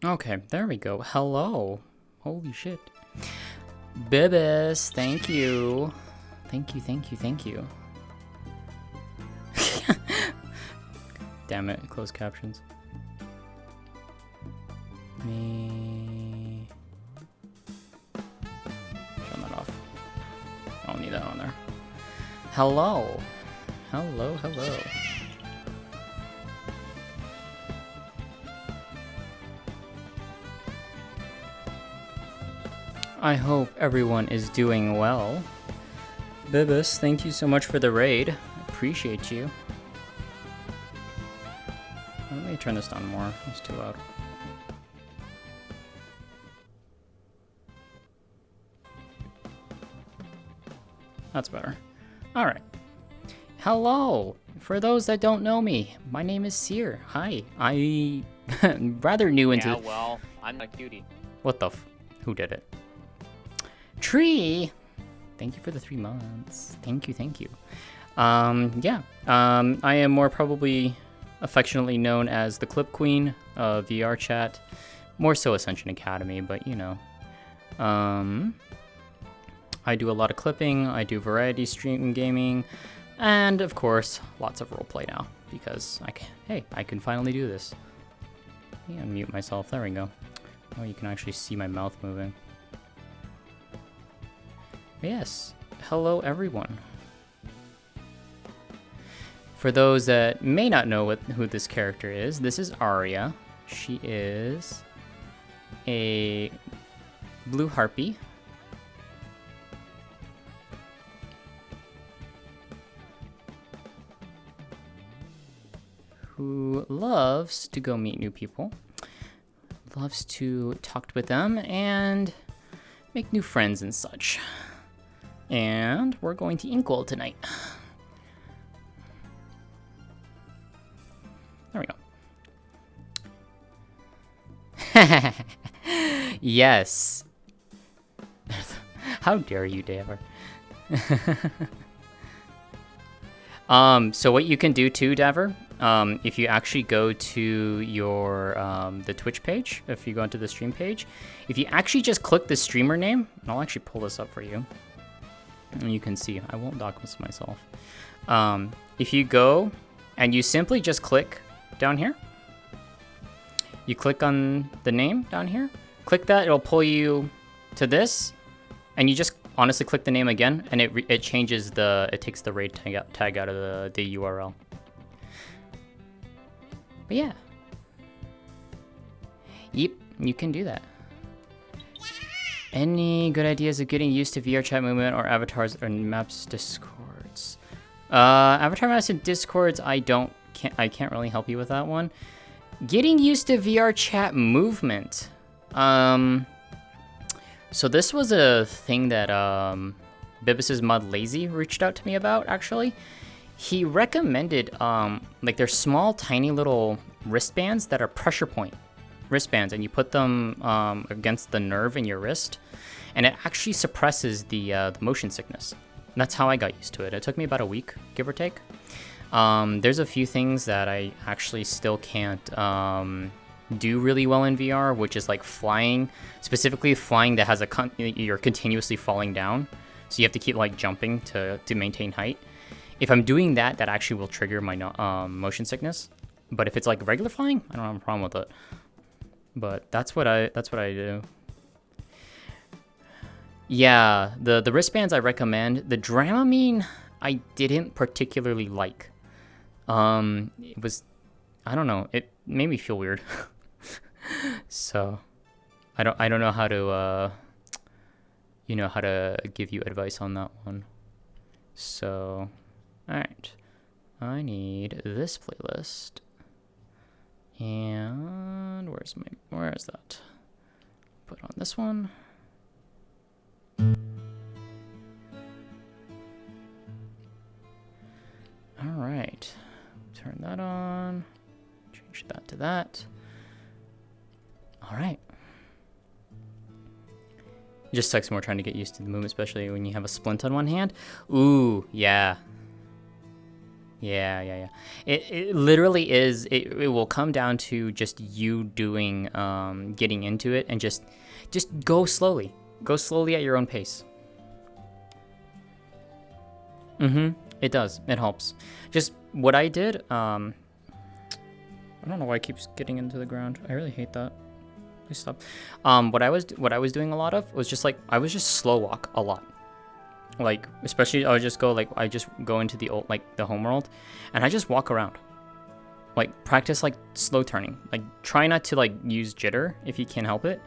Okay, there we go. Hello. Holy shit. Bibis, thank you. Thank you, thank you, thank you. Damn it, closed captions. Me. Turn that off. I don't need that on there. Hello. Hello, hello. I hope everyone is doing well. Bibis, thank you so much for the raid. I appreciate you. Let me turn this down more. It's too loud. That's better. All right. Hello. For those that don't know me, my name is Seer. Hi. I rather new into. Yeah, well, I'm a cutie. What the? Who did it? Tree. Thank you for the 3 months. Thank you, thank you. Yeah. I am more probably affectionately known as the Clip Queen of VR chat. More so Ascension Academy, but you know. I do a lot of clipping, I do variety stream gaming, and of course, lots of roleplay now, because I can finally do this. Let me unmute myself, there we go. Oh, you can actually see my mouth moving. Yes, hello everyone. For those that may not know who this character is, this is Aria. She is a blue harpy. Who loves to go meet new people, loves to talk with them and make new friends and such. And we're going to Inkwell tonight. There we go. Yes. How dare you, Daver? So what you can do too, Daver, if you actually go to your the Twitch page, if you go into the stream page, if you actually just click the streamer name, and I'll actually pull this up for you, and you can see, I won't dock this myself. If you go and you simply just click down here, you click on the name down here, click that, it'll pull you to this, and you just honestly click the name again, and it changes it takes the raid tag out of the URL. But yeah. Yep, you can do that. Any good ideas of getting used to VR chat movement or avatars or maps discords? Avatar maps and discords, I can't really help you with that one. Getting used to VR chat movement. So this was a thing that Bibis's mod Lazy reached out to me about, actually. He recommended, like, there's small, tiny little wristbands that are pressure point wristbands, and you put them against the nerve in your wrist, and it actually suppresses the motion sickness. And that's how I got used to it. It took me about a week, give or take. There's a few things that I actually still can't do really well in VR, which is like flying, specifically flying that has you're continuously falling down, so you have to keep like jumping to maintain height. If I'm doing that, that actually will trigger my motion sickness. But if it's like regular flying, I don't have a problem with it. But that's what I do. Yeah, the wristbands I recommend. The Dramamine I didn't particularly like. It was, I don't know, it made me feel weird. So I don't know how to how to give you advice on that one. So all right, I need this playlist, and where is that? Put on this one. All right, turn that on, change that to that. All right. It just sucks when we're trying to get used to the movement, especially when you have a splint on one hand. Ooh, yeah. Yeah. It literally is. It will come down to just you doing, getting into it, and just go slowly. Go slowly at your own pace. It does. It helps. Just what I did. I don't know why it keeps getting into the ground. I really hate that. Please stop. What I was doing a lot of was just like I was just slow walk a lot. Like, especially I just go into the old, like, the home world, and I just walk around. Like, practice, like, slow turning. Like, try not to, like, use jitter if you can help it.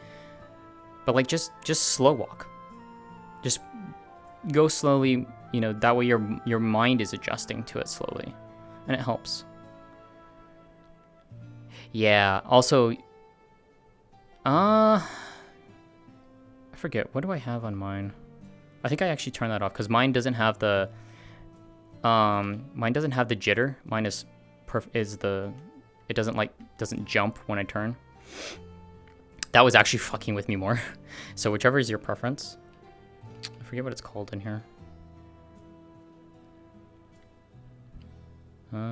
But, like, just slow walk. Just go slowly, you know, that way your mind is adjusting to it slowly. And it helps. Yeah, also, I forget, what do I have on mine? I think I actually turned that off because mine doesn't have the jitter. Mine is it doesn't jump when I turn. That was actually fucking with me more. So whichever is your preference. I forget what it's called in here. I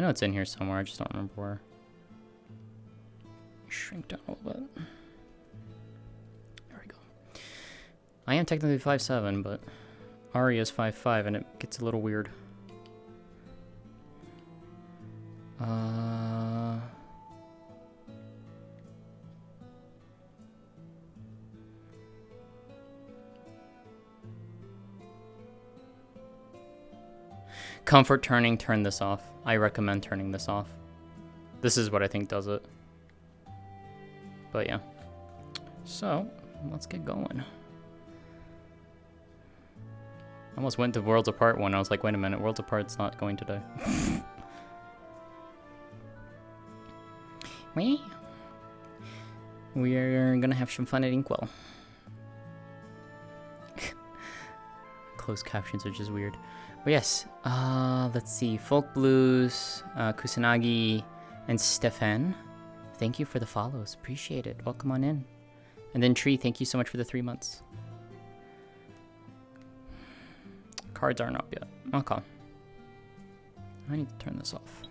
know it's in here somewhere, I just don't remember where. Shrink down a little bit. There we go. I am technically 5'7", but Aria is 5'5", and it gets a little weird. Comfort turning, turn this off. I recommend turning this off. This is what I think does it. But yeah. So, let's get going. I almost went to Worlds Apart one. I was like, wait a minute, Worlds Apart's not going today. We're gonna have some fun at Inkwell. Closed captions are just weird. But yes, let's see. Folk Blues, Kusanagi, and Stefan. Thank you for the follows. Appreciate it. Welcome on in. And then Tree, thank you so much for the 3 months. Cards aren't up yet. Okay. I need to turn this off.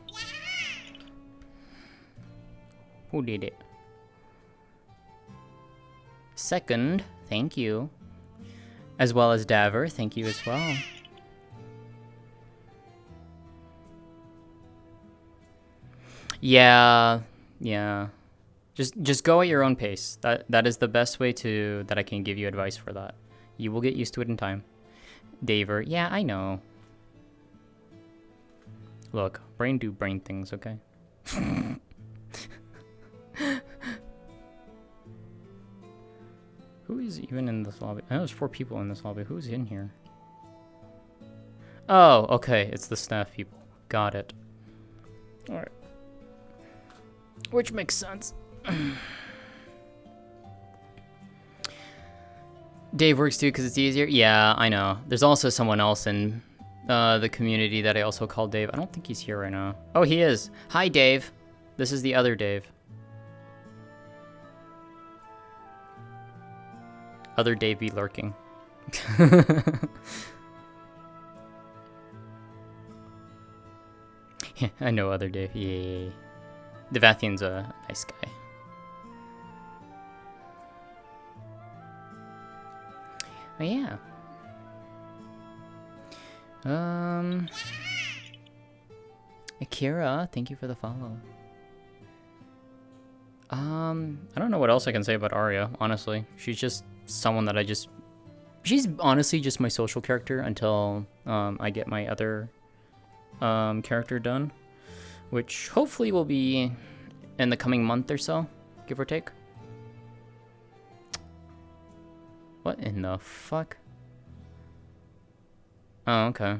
Who did it? Second, thank you. As well as Daver, thank you as well. Yeah. Just go at your own pace. That is the best way that I can give you advice for that. You will get used to it in time. Daver, yeah, I know. Look, brain do brain things, okay? Who is even in this lobby? I know there's 4 people in this lobby. Who's in here? Oh, okay, it's the staff people. Got it. Alright. Which makes sense. Dave works too because it's easier. Yeah, I know. There's also someone else in the community that I also call Dave. I don't think he's here right now. Oh, he is. Hi, Dave. This is the other Dave. Other Dave be lurking. Yeah, I know other Dave. Yeah. Devathian's a nice guy. But yeah. Akira, thank you for the follow. I don't know what else I can say about Aria, honestly. She's just someone that she's honestly just my social character until I get my other character done, which hopefully will be in the coming month or so, give or take. What in the fuck? Oh, okay.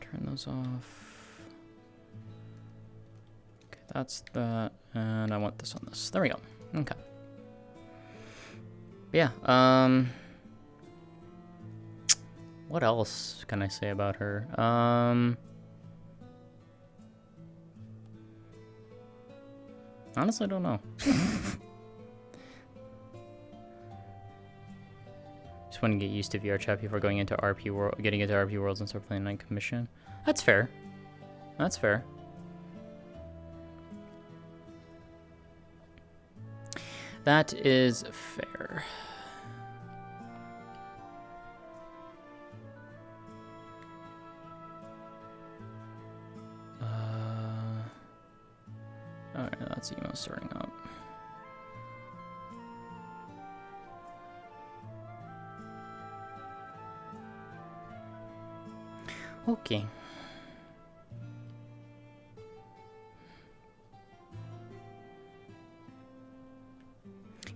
Turn those off. Okay, that's that, and I want this on this. There we go. Okay. But yeah, what else can I say about her? Honestly, I don't know. Just want to get used to VR chat before going into RP world, getting into RP worlds and start playing Night Commission. That's fair. That's fair. That is fair. Alright, that's emo starting up. Okay.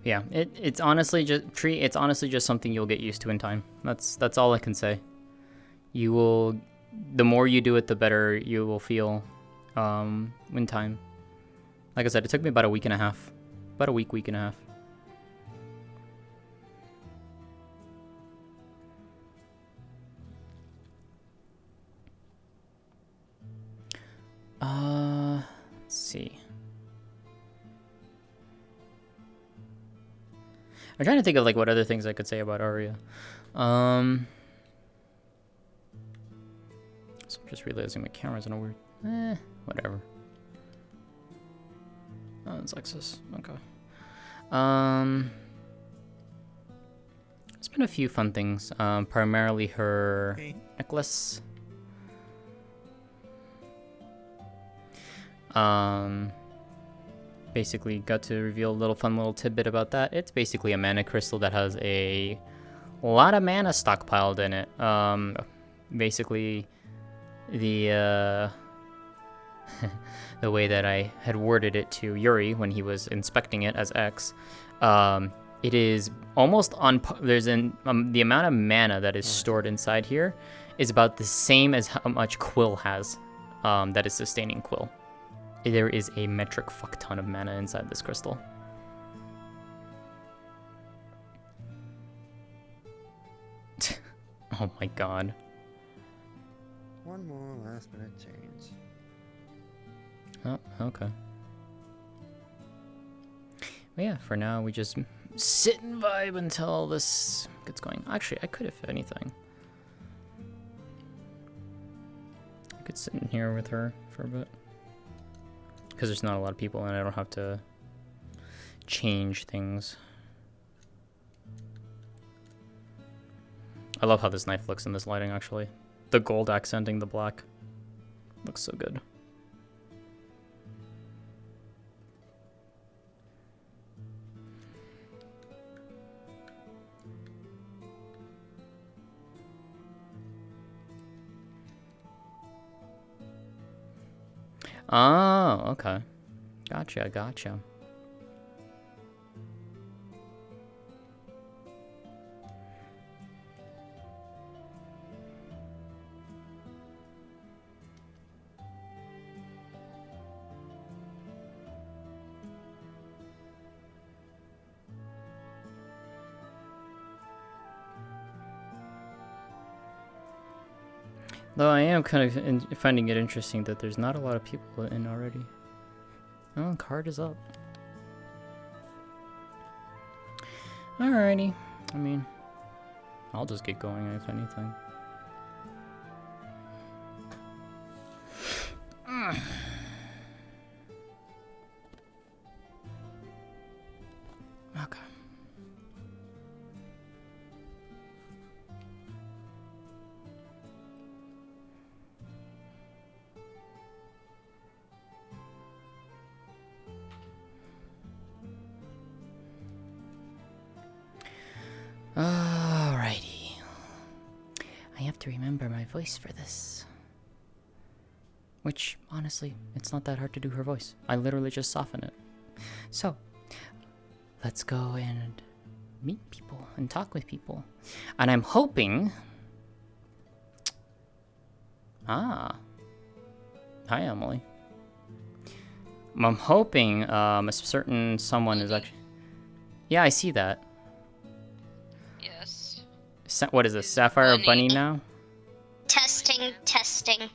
Yeah, it's honestly just Tree. It's honestly just something you'll get used to in time. That's all I can say. You will, the more you do it, the better you will feel, in time. Like I said, it took me about a week and a half, about a week and a half. Let's see. I'm trying to think of like what other things I could say about Aria. So I'm just realizing my camera's in a weird. Whatever. Oh, it's Lexus. Okay. There's been a few fun things. Primarily her necklace. Basically got to reveal a fun little tidbit about that. It's basically a mana crystal that has a lot of mana stockpiled in it. Basically the the way that I had worded it to Yuri when he was inspecting it as X, it is almost on. The amount of mana that is stored inside here is about the same as how much Quill has. That is sustaining Quill. There is a metric fuck ton of mana inside this crystal. Oh my god. One more last minute change. Oh, okay. But yeah, for now we just sit and vibe until this gets going. Actually, I could, if anything. I could sit in here with her for a bit. Because there's not a lot of people and I don't have to change things. I love how this knife looks in this lighting, actually. The gold accenting the black. Looks so good. Oh, okay. Gotcha. Though I am kind of finding it interesting that there's not a lot of people in already. Oh, card is up. Alrighty. I mean, I'll just get going if anything. Okay. Alrighty. I have to remember my voice for this. Which, honestly, it's not that hard to do her voice. I literally just soften it. So, let's go and meet people and talk with people. And I'm hoping... Hi, Emily. I'm hoping a certain someone is actually... Yeah, I see that. Yes. What is this, Sapphire Bunny now? Testing.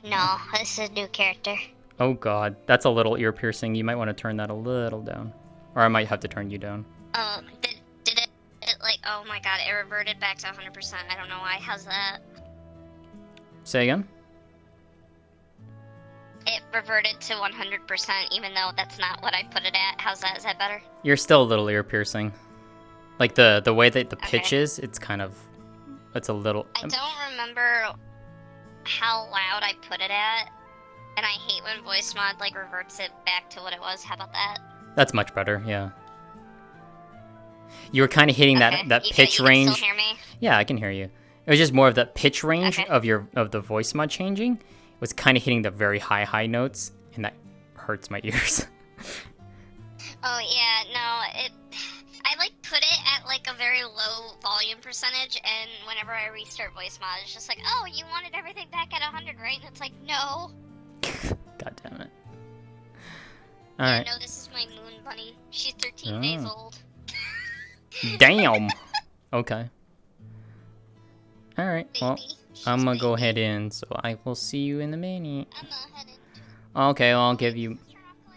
No, this is a new character. Oh god, that's a little ear piercing. You might want to turn that a little down. Or I might have to turn you down. Oh, did it like, oh my god, it reverted back to 100%. I don't know why. How's that? Say again? It reverted to 100%, even though that's not what I put it at. How's that? Is that better? You're still a little ear piercing. Like the way that the pitch Okay. is, it's kind of, it's a little. I don't remember how loud I put it at, and I hate when voice mod like reverts it back to what it was. How about that? That's much better, yeah. You were kind of hitting Okay. that You pitch can range. still hear me? Yeah, I can hear you. It was just more of the pitch range Okay. of the voice mod changing. It was kind of hitting the very high notes, and that hurts my ears. Oh yeah, no, I like put it at like a very low volume percentage, and whenever I restart voice mod, it's just like, oh, you wanted everything back at 100, right? And it's like, no. God damn it. Yeah, Alright. no, this is my moon bunny. She's 13 days Oh. old. Damn! Okay. Alright, well, Baby. She's I'm gonna go baby. head in, so I will see you in a minute. I'm gonna head into Okay, well, I'll give you... Turn off the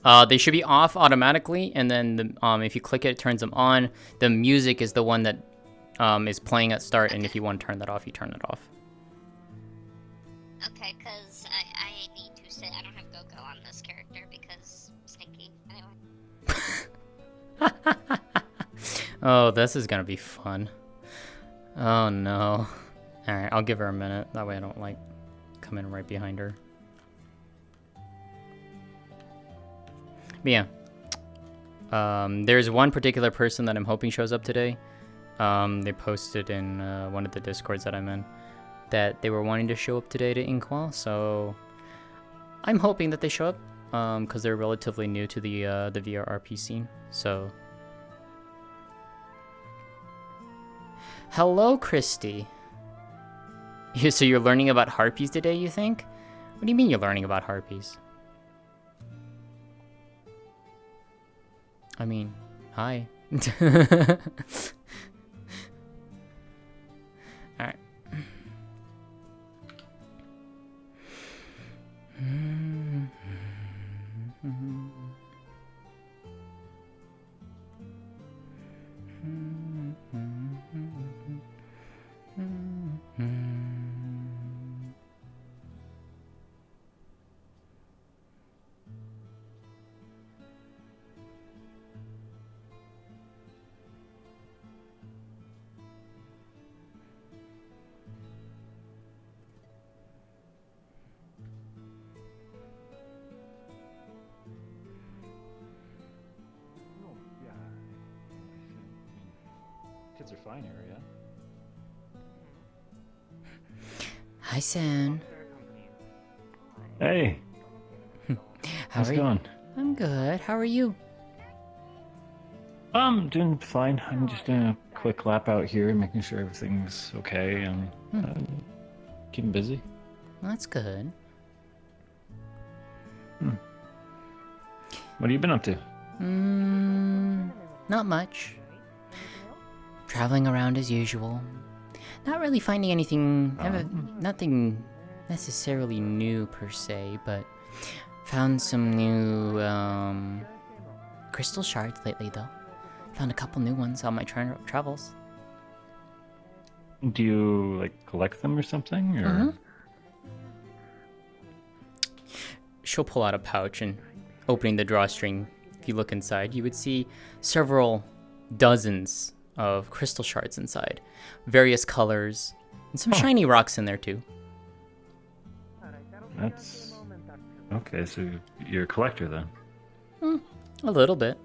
lighters. They should be off automatically, and then if you click it, it turns them on. The music is the one that is playing at start, and if you want to turn that off, you turn it off. Okay, because I need to sit. I don't have Go-Go on this character because stinky. Anyway. Oh, this is gonna be fun. Oh no. Alright, I'll give her a minute. That way I don't, like, come in right behind her. But yeah. There's one particular person that I'm hoping shows up today. They posted in one of the Discords that I'm in that they were wanting to show up today to Inkwell, so I'm hoping that they show up because they're relatively new to the VRRP scene. So, hello, Christy. So you're learning about harpies today, you think? What do you mean you're learning about harpies? I mean, hi. Alright. Kids are fine, Aria. Hi, San. Hey, How how's are it you? going? I'm good. How are you? I'm doing fine. I'm just doing a quick lap out here, making sure everything's okay, and keeping busy. That's good. What have you been up to? Not much. Traveling around as usual. Not really finding anything, nothing necessarily new per se, but found some new crystal shards lately though. Found a couple new ones on my travels. Do you like collect them or something? Or She'll pull out a pouch, and opening the drawstring, if you look inside, you would see several dozens of crystal shards inside, various colors, and some shiny rocks in there too. that's okay. So you're a collector then? A little bit.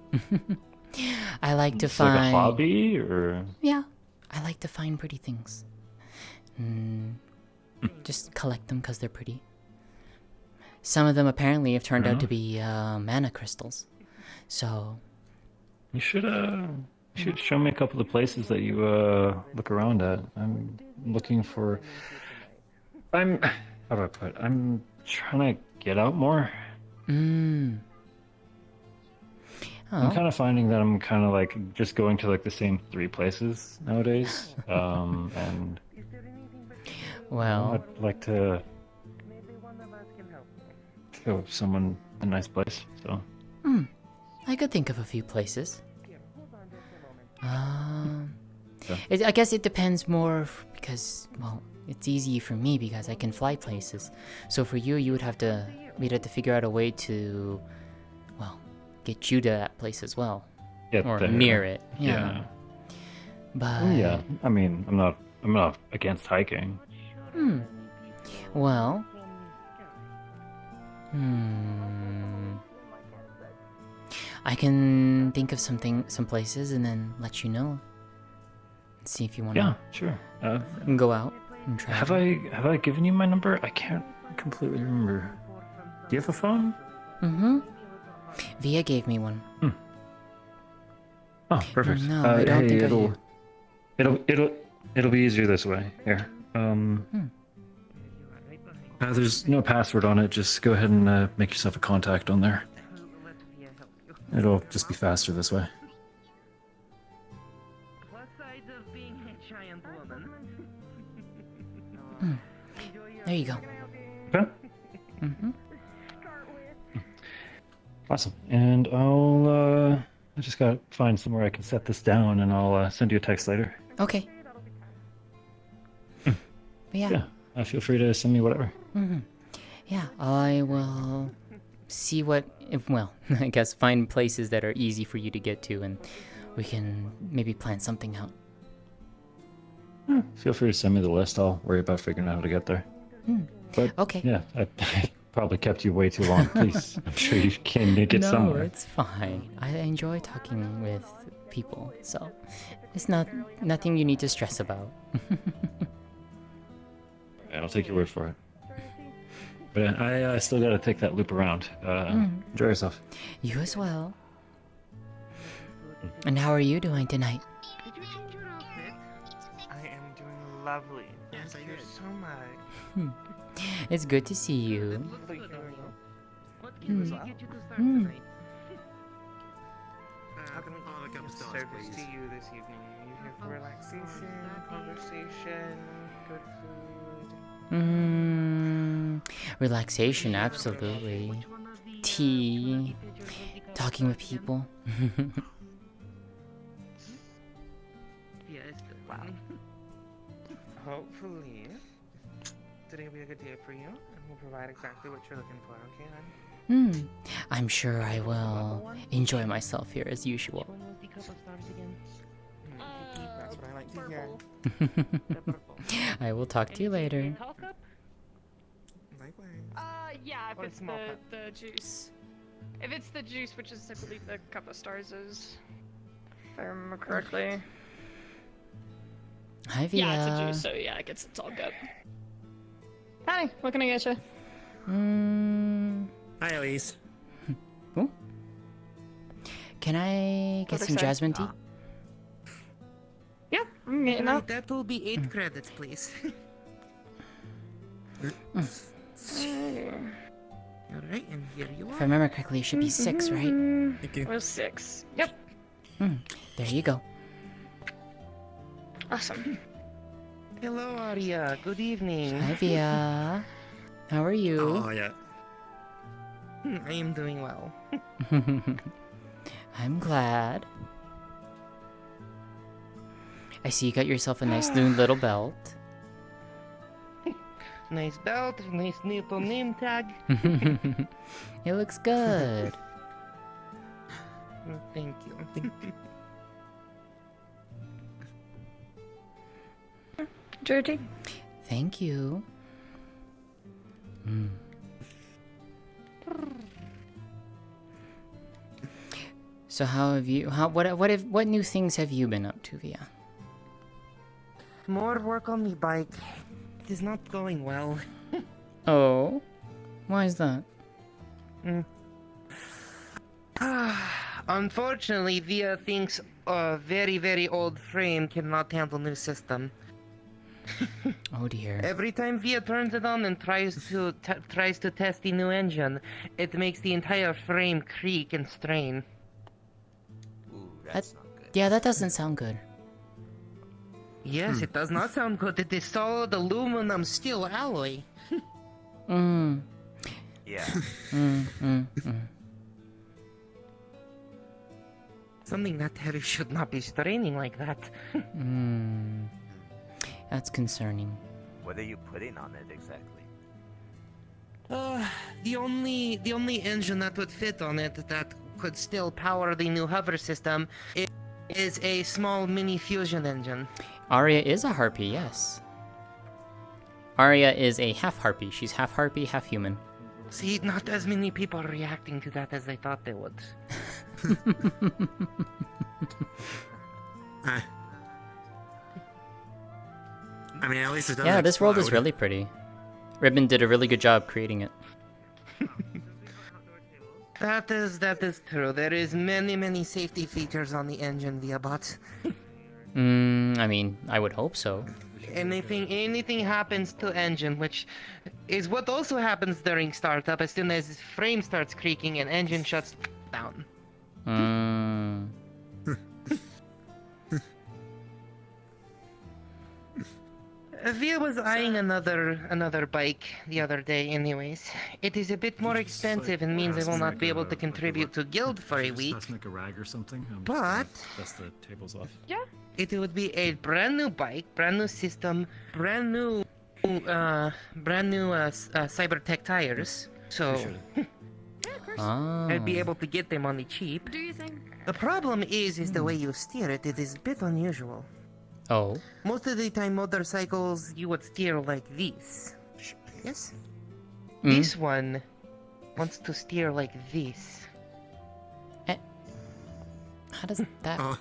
I like to It's like a find. hobby, or Yeah, I like to find pretty things. Just collect them because they're pretty. Some of them apparently have turned out to be mana crystals. So, you should show me a couple of places that you look around at. I'm looking for. How do I put? I'm trying to get out more. I'm kind of finding that I'm kind of like just going to like the same 3 places nowadays, and well, I'd like to show someone a nice place. So I could think of a few places. Yeah. I guess it depends more because, well, it's easy for me because I can fly places. So for you, we'd have to figure out a way to, well, get you to that place as well, get or there. near it. Yeah. But Yeah. I mean, I'm not against hiking. well, I can think of some places and then let you know. See if you want to Yeah, sure. go out and try. Have I given you my number? I can't completely remember. Do you have a phone? Via gave me one. Oh, perfect. No, I don't think I do. It'll be easier this way. Here. There's no password on it. Just go ahead and make yourself a contact on there. It'll just be faster this way. There you go. Okay. Awesome. And I just gotta find somewhere I can set this down, and I'll send you a text later. Okay. Yeah. Feel free to send me whatever. Yeah, I will see well, I guess find places that are easy for you to get to, and we can maybe plan something out. Feel free to send me the list. I'll worry about figuring out how to get there. But Okay. yeah, I probably kept you way too long. Please, I'm sure you can get No, somewhere. it's fine. I enjoy talking with people, so it's nothing you need to stress about. I'll take your word for it. But I still gotta take that loop around. Enjoy yourself. You as well. And how are you doing tonight? Did you change your outfit? I am doing lovely. Yes, Thank you so much. It's good to see you. What can we get you to start tonight? How can we give service to you this evening? Are you here for relaxation, conversation, good food? Relaxation, absolutely. Tea, talking with people. Wow. Hopefully, today will be a good day for you, and we'll provide exactly what you're looking for, okay, hon? I'm sure I will enjoy myself here as usual. That's what I like to hear. I will talk to you later. Likewise. Yeah, if Or a it's small cup. the juice. If it's the juice, which is, I believe, the cup of stars is, if I remember correctly. Hi, Via. Yeah, it's a juice, so yeah, it's all good. Hi, what can I get you? Hi, Elise. Oh. Can I get some jasmine tea? Yeah, I'm getting that. That will be 8 credits, please. Alright, and here you If I are. remember correctly, it should be 6, right? Thank you. It was 6. Yep. There you go. Awesome. Hello, Aria. Good evening. Hi, Via. How are you? Oh, yeah. I am doing well. I'm glad. I see you got yourself a nice new little belt. Nice belt, nice little name tag. It looks good. Thank you. Georgie? Thank you. So how have you? What new things have you been up to, Via? More work on the bike. It is not going well. Oh, why is that? Unfortunately, Via thinks a very, very old frame cannot handle new system. Oh dear. Every time Via turns it on and tries to test the new engine, it makes the entire frame creak and strain. Ooh, that's not good. Yeah, that doesn't sound good. Yes, it does not sound good. It is solid aluminum steel alloy. Yeah, Yeah. Something that heavy should not be straining like that. That's concerning. What are you putting on it exactly? The only engine that would fit on it that could still power the new hover system is a small mini fusion engine. Aria is a harpy, yes. Aria is a half harpy. She's half harpy, half human. See, not as many people are reacting to that as I thought they would. I mean, at least it doesn't Yeah, this world is explode. really pretty. Ribbon did a really good job creating it. That is true. There is many safety features on the engine via bots. I mean, I would hope so. Anything happens to engine, which is what also happens during startup. As soon as frame starts creaking, and engine shuts down. Via was eyeing another bike the other day. Anyways, it is a bit more expensive and means I will not be able to contribute to guild for a week. Make a rag or something. But dust the tables off. Yeah. it would be a brand new bike, brand new system, brand new Cybertech tires. So Yeah, of course. I'd be able to get them on the cheap. Do you think? The problem is the way you steer it. It is a bit unusual. Oh. Most of the time, motorcycles you would steer like this. Yes. Mm. This one wants to steer like this. How does that... Oh,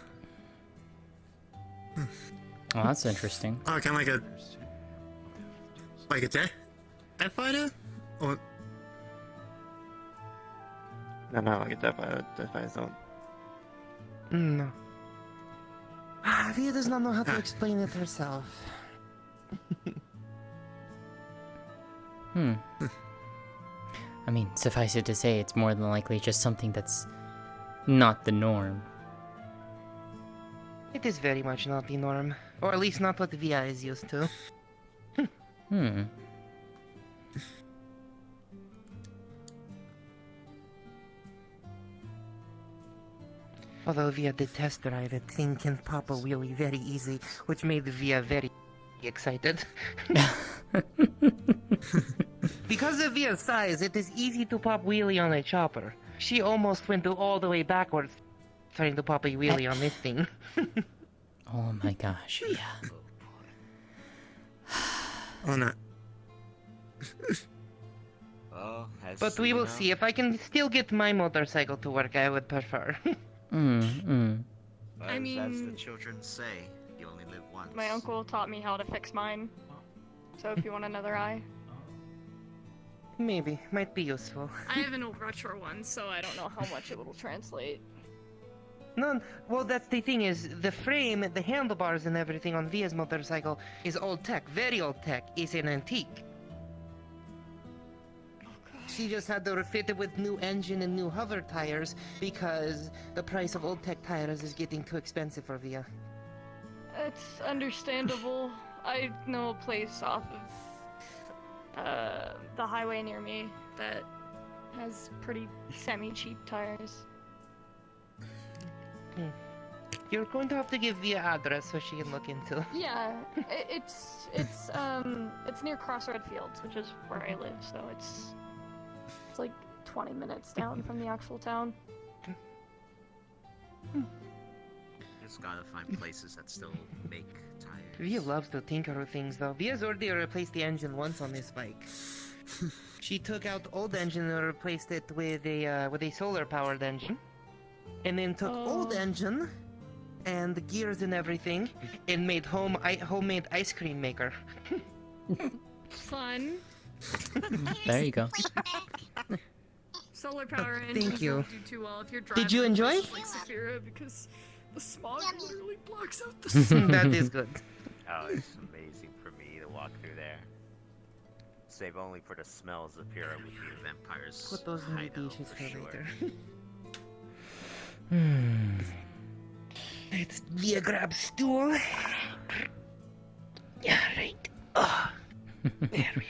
Oh, that's interesting. oh, kind of like a jet fighter, or No, like a Death Zone. No. Via does not know how to explain it herself. I mean, suffice it to say, it's more than likely just something that's not the norm. It is very much not the norm. Or at least not what Via is used to. Although Via did test drive it, thing can pop a wheelie very easy, which made Via very excited. Because of Via's size, it is easy to pop wheelie on a chopper. She almost went all the way backwards trying to pop a wheelie on this thing. Oh my gosh, yeah. oh no. Well, as But we you will know, see. If I can still get my motorcycle to work, I would prefer. as I the mean- children say, you only live once. My uncle taught me how to fix mine. So if you want another eye. Maybe. Might be useful. I have an old retro one, so I don't know how much it will translate. No, well, that's the thing is, the frame, the handlebars and everything on Via's motorcycle is old tech, very old tech. It's an antique. She just had to refit it with new engine and new hover tires because the price of old tech tires is getting too expensive for Via. It's understandable. I know a place off of the highway near me that has pretty semi-cheap tires. You're going to have to give Via address so she can look into. Yeah, it's near Crossroad Fields, which is where I live, so it's like 20 minutes down from the actual town. Just gotta find places that still make tires. Via loves to tinker with things though. Via's already replaced the engine once on this bike. She took out old engine and replaced it with a solar powered engine. And then took old engine and the gears and everything and made homemade ice cream maker. Fun. There you go. Solar power engines you. don't do too well if you're driving. Did you enjoy? places like Saphira because the smog Yummy. literally blocks out the sun. That is good. Oh, it's amazing for me to walk through there. Save only for the smells of Pura with the vampires. Put those in the hideout dishes for sure. later. Let's Via grab stool. Yeah, right. Oh. There we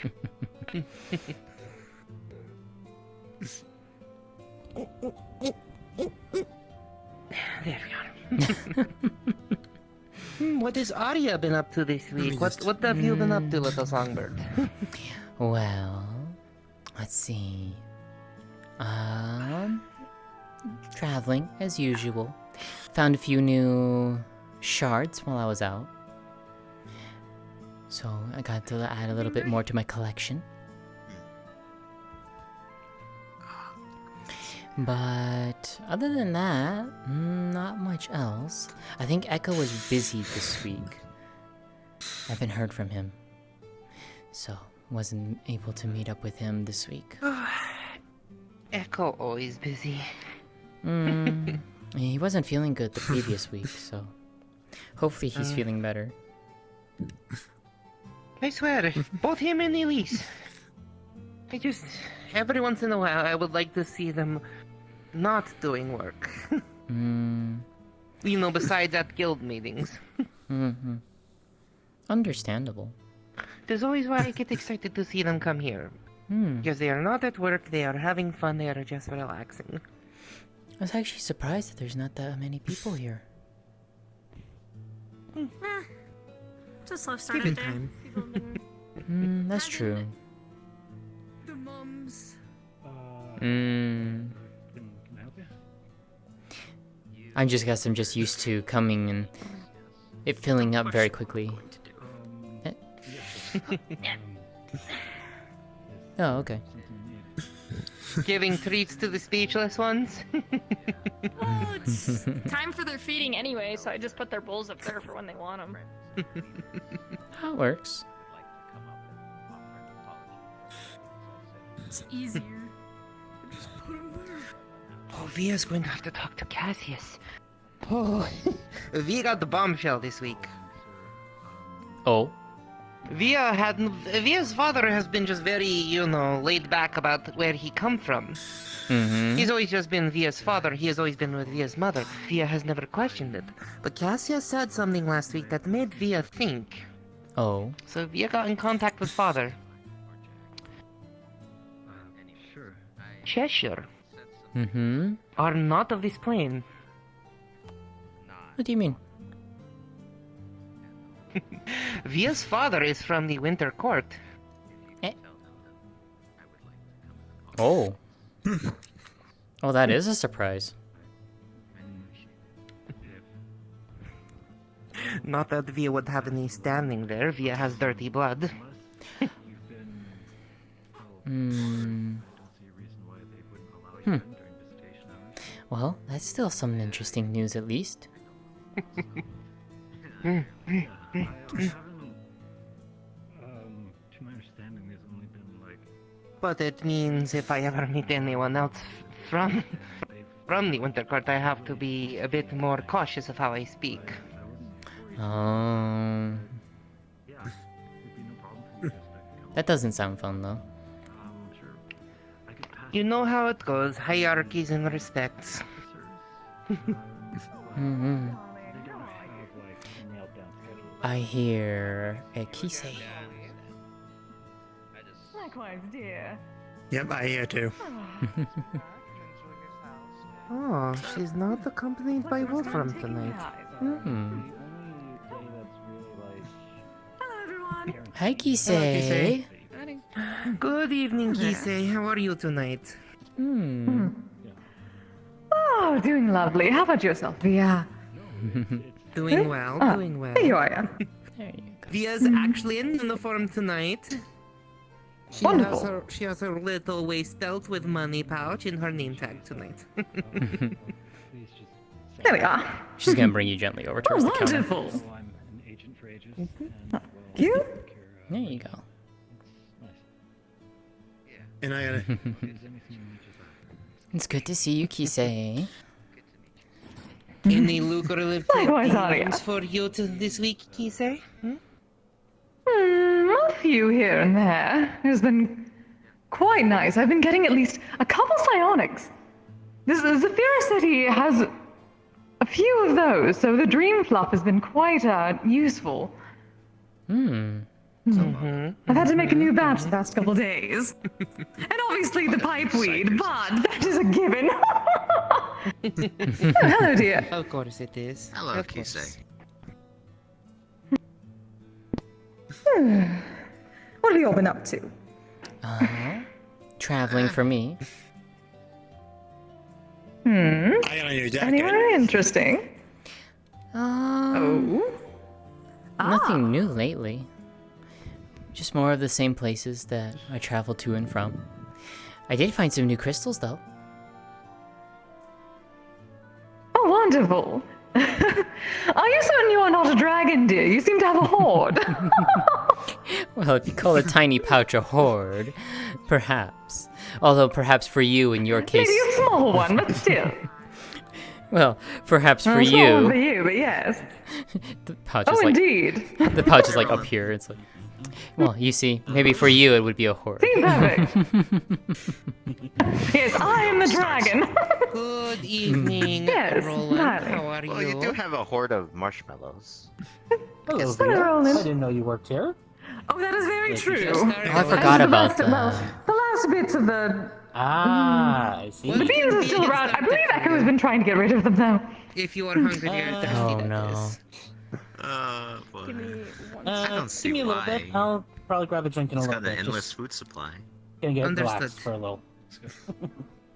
go. There we are. What has Aria been up to this me week? What just- what have you been up to, little songbird? Well, let's see. Traveling as usual. Found a few new shards while I was out. So I got to add a little bit more to my collection. But other than that, not much else. I think Echo was busy this week. I haven't heard from him. So wasn't able to meet up with him this week. Echo always busy. He wasn't feeling good the previous week, so hopefully he's feeling better. I swear, both him and Elise. Every once in a while, I would like to see them not doing work. You know, besides at guild meetings. Understandable. There's always why I get excited to see them come here. Because they are not at work, they are having fun, they are just relaxing. I was actually surprised that there's not that many people here. It's a slow start Given day. time. People have been That's true. the mums. Can I help you? I guess I'm just used to coming and it filling up very quickly. Oh, okay. Giving treats to the speechless ones. Well, it's time for their feeding anyway, so I just put their bowls up there for when they want them. That works. It's easier. Just put 'em there. Oh, Via's going to have to talk to Cassius. Oh, Via got the bombshell this week. Oh. Via's father has been just very, laid back about where he come from. He's always just been Via's father. He has always been with Via's mother. Via has never questioned it. But Cassius said something last week that made Via think. Oh. So Via got in contact with father. Sure. Cheshire Mm-hmm. are not of this plane. What do you mean? Via's father is from the Winter Court. Oh. Oh, that is a surprise. Not that Via would have any standing there. Via has dirty blood. Well, that's still some interesting news at least. To my understanding, there's only been like But it means if I ever meet anyone else from the Winter Court, I have to be a bit more cautious of how I speak. That doesn't sound fun though. You know how it goes, hierarchies and respects. I hear a Kisei. Likewise, dear. Yep, I hear too. Oh, she's not accompanied by Wolfram tonight. Hello, everyone. Hi, Kisei. Good evening, Kisei. How are you tonight? Oh, doing lovely. How about yourself, Via? Doing well, doing well. Here you are. There you go. Via's actually in uniform tonight. Wonderful. She has her little waist belt with money pouch in her name tag tonight. There we are. She's gonna bring you gently over towards the counter. Wonderful. I'm an agent for ages. You? There you go. And I gotta. It's good to see you, Kisei. Any lucrative Likewise, Aria. things for you this week, Kisei? A few here and there. It's been quite nice. I've been getting at least a couple psionics. Zephyra said he has a few of those, so the dream fluff has been quite useful. I've had to make a new batch the past couple days. And obviously the pipeweed, but that is a given. Oh, hello, dear. Of course it is. Hello, Of Kisei. course. What have you all been up to? Traveling for me. I got a new jacket. Anywhere interesting? Oh? Nothing new lately. Just more of the same places that I travel to and from. I did find some new crystals, though. Oh, wonderful. Are you certain you are not a dragon, dear? You seem to have a horde. Well, if you call a tiny pouch a hoard, perhaps. Although perhaps for you, in your case... Maybe a small one, but still. Well, perhaps for Small one for you... you, but yes. The pouch Oh, is like... indeed. The pouch is like up here. It's like... Well, you see, maybe for you it would be a hoard. Seems perfect. Yes, I am the dragon. Good evening, Yes, Roland. darling. How are Well, you? you do have a horde of marshmallows. Hello, Hello, Via. Roland. I didn't know you worked here. Oh, that is very Just started Oh, I going. forgot about the last, that. the last bits of the... Ah, I see. Well, The beans are still around. I believe Echo has been trying to get rid of them, though. If you are hungry and thirsty, Oh, that no. is. Boy. Give me one. I don't see give me a little why. bit. I'll probably grab a drink in a It's little got an bit. endless Just food supply. gonna get Understood. relaxed for a little.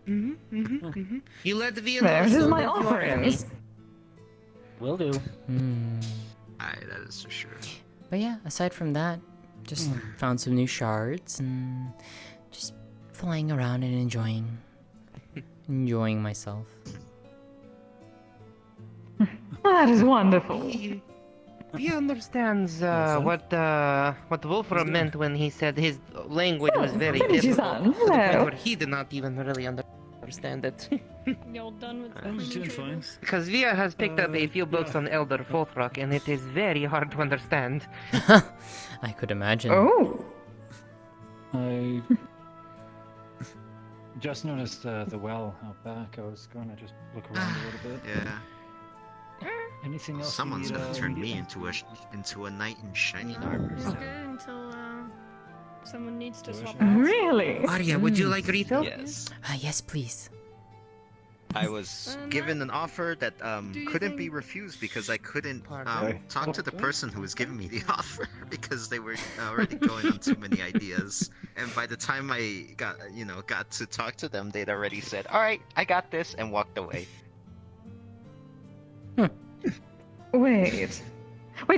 You let the There, this is so my that you are ready. offerings. Will do. Aye, that is for sure. But yeah, aside from that, just found some new shards and just flying around and enjoying myself. Well, that is wonderful. He understands what Wolfram meant when he said his language was very Finichi-san, difficult. To the point hello. where he did not even really understand it. Y'all done with I'm the doing fine. Because Via has picked up a few books on Elder Folthrock, and it is very hard to understand. I could imagine. Oh. I just noticed the well out back. I was going to just look around a little bit. Yeah. Anything else? Someone's you need, gonna turn me immediately? into a knight in shiny armor. It's good until someone needs to swap Mhm. out. Really? Aria, would you like refill? Yes. Yes, please. I was given an offer that couldn't be refused because I couldn't talk to the person who was giving me the offer because they were already going on too many ideas. And by the time I got to talk to them, they'd already said, "All right, I got this," and walked away. Wait,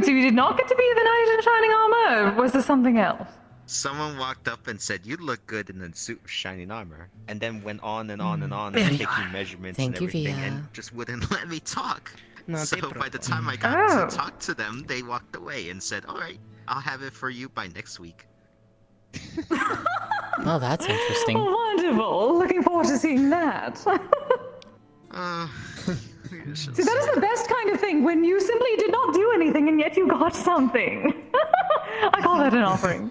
so you did not get to be the knight in shining armor, or was there something else? Someone walked up and said, "You look good in a suit of shining armor," and then went on and on and on, and taking measurements Thank and you, everything, Via. and just wouldn't let me talk. No So te by the preocupes. time I got Oh. to talk to them, they walked away and said, "All right, I'll have it for you by next week." Oh, that's interesting. Oh, wonderful. Looking forward to seeing that. See, that is the best kind of thing, when you simply did not do anything and yet you got something. I call that an offering.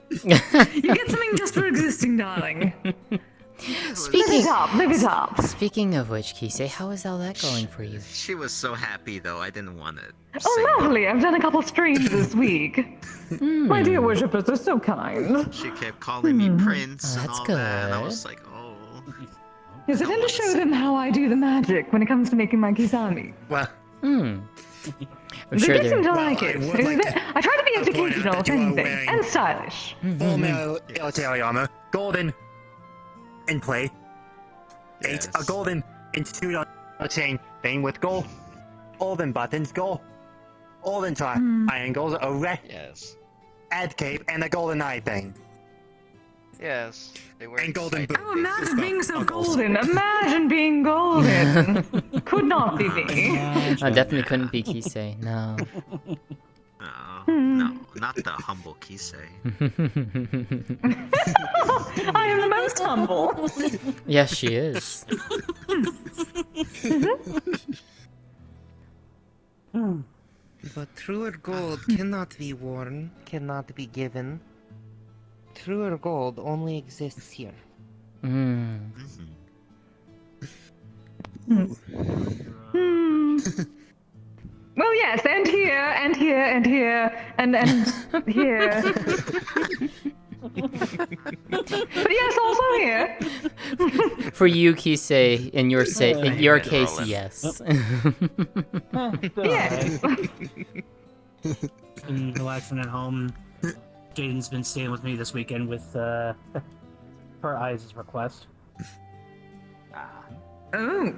You get something just for existing, darling. Live it up, live it up. Speaking of which, Kisei, how is all that going for you? She was so happy, though. I didn't want to. Oh, lovely. I've done a couple streams this week. My dear worshippers are so kind. She kept calling me Prince and that's all that, and I good. was like, "Oh." Yes, I tend to show them how I do the magic when it comes to making my kisami. Well, I'm They sure do seem they're... to like it. I would like to I try to be point out educational, that if you are anything, wearing- and stylish. full military armor, golden in play. It's a Yes. golden suit on a chain thing with gold. Golden buttons, gold. Golden triangles, a red Yes. ad cape, and a golden eye thing. Yes. They were And golden excited. Oh, imagine being so golden. Imagine being golden. Could not be me. I definitely couldn't be Kisei, no. No, not the humble Kisei. I am the most humble. Yes, she is. But truer gold cannot be worn, cannot be given. Truer gold only exists here. Mm. Mhm. Well, yes, and here, and here, and here, and here. But yes, also here. For you, Kisei, in your case, rolling. yes. Yes. Been relaxing at home. Jaden's been staying with me this weekend with her eyes' request. Oh,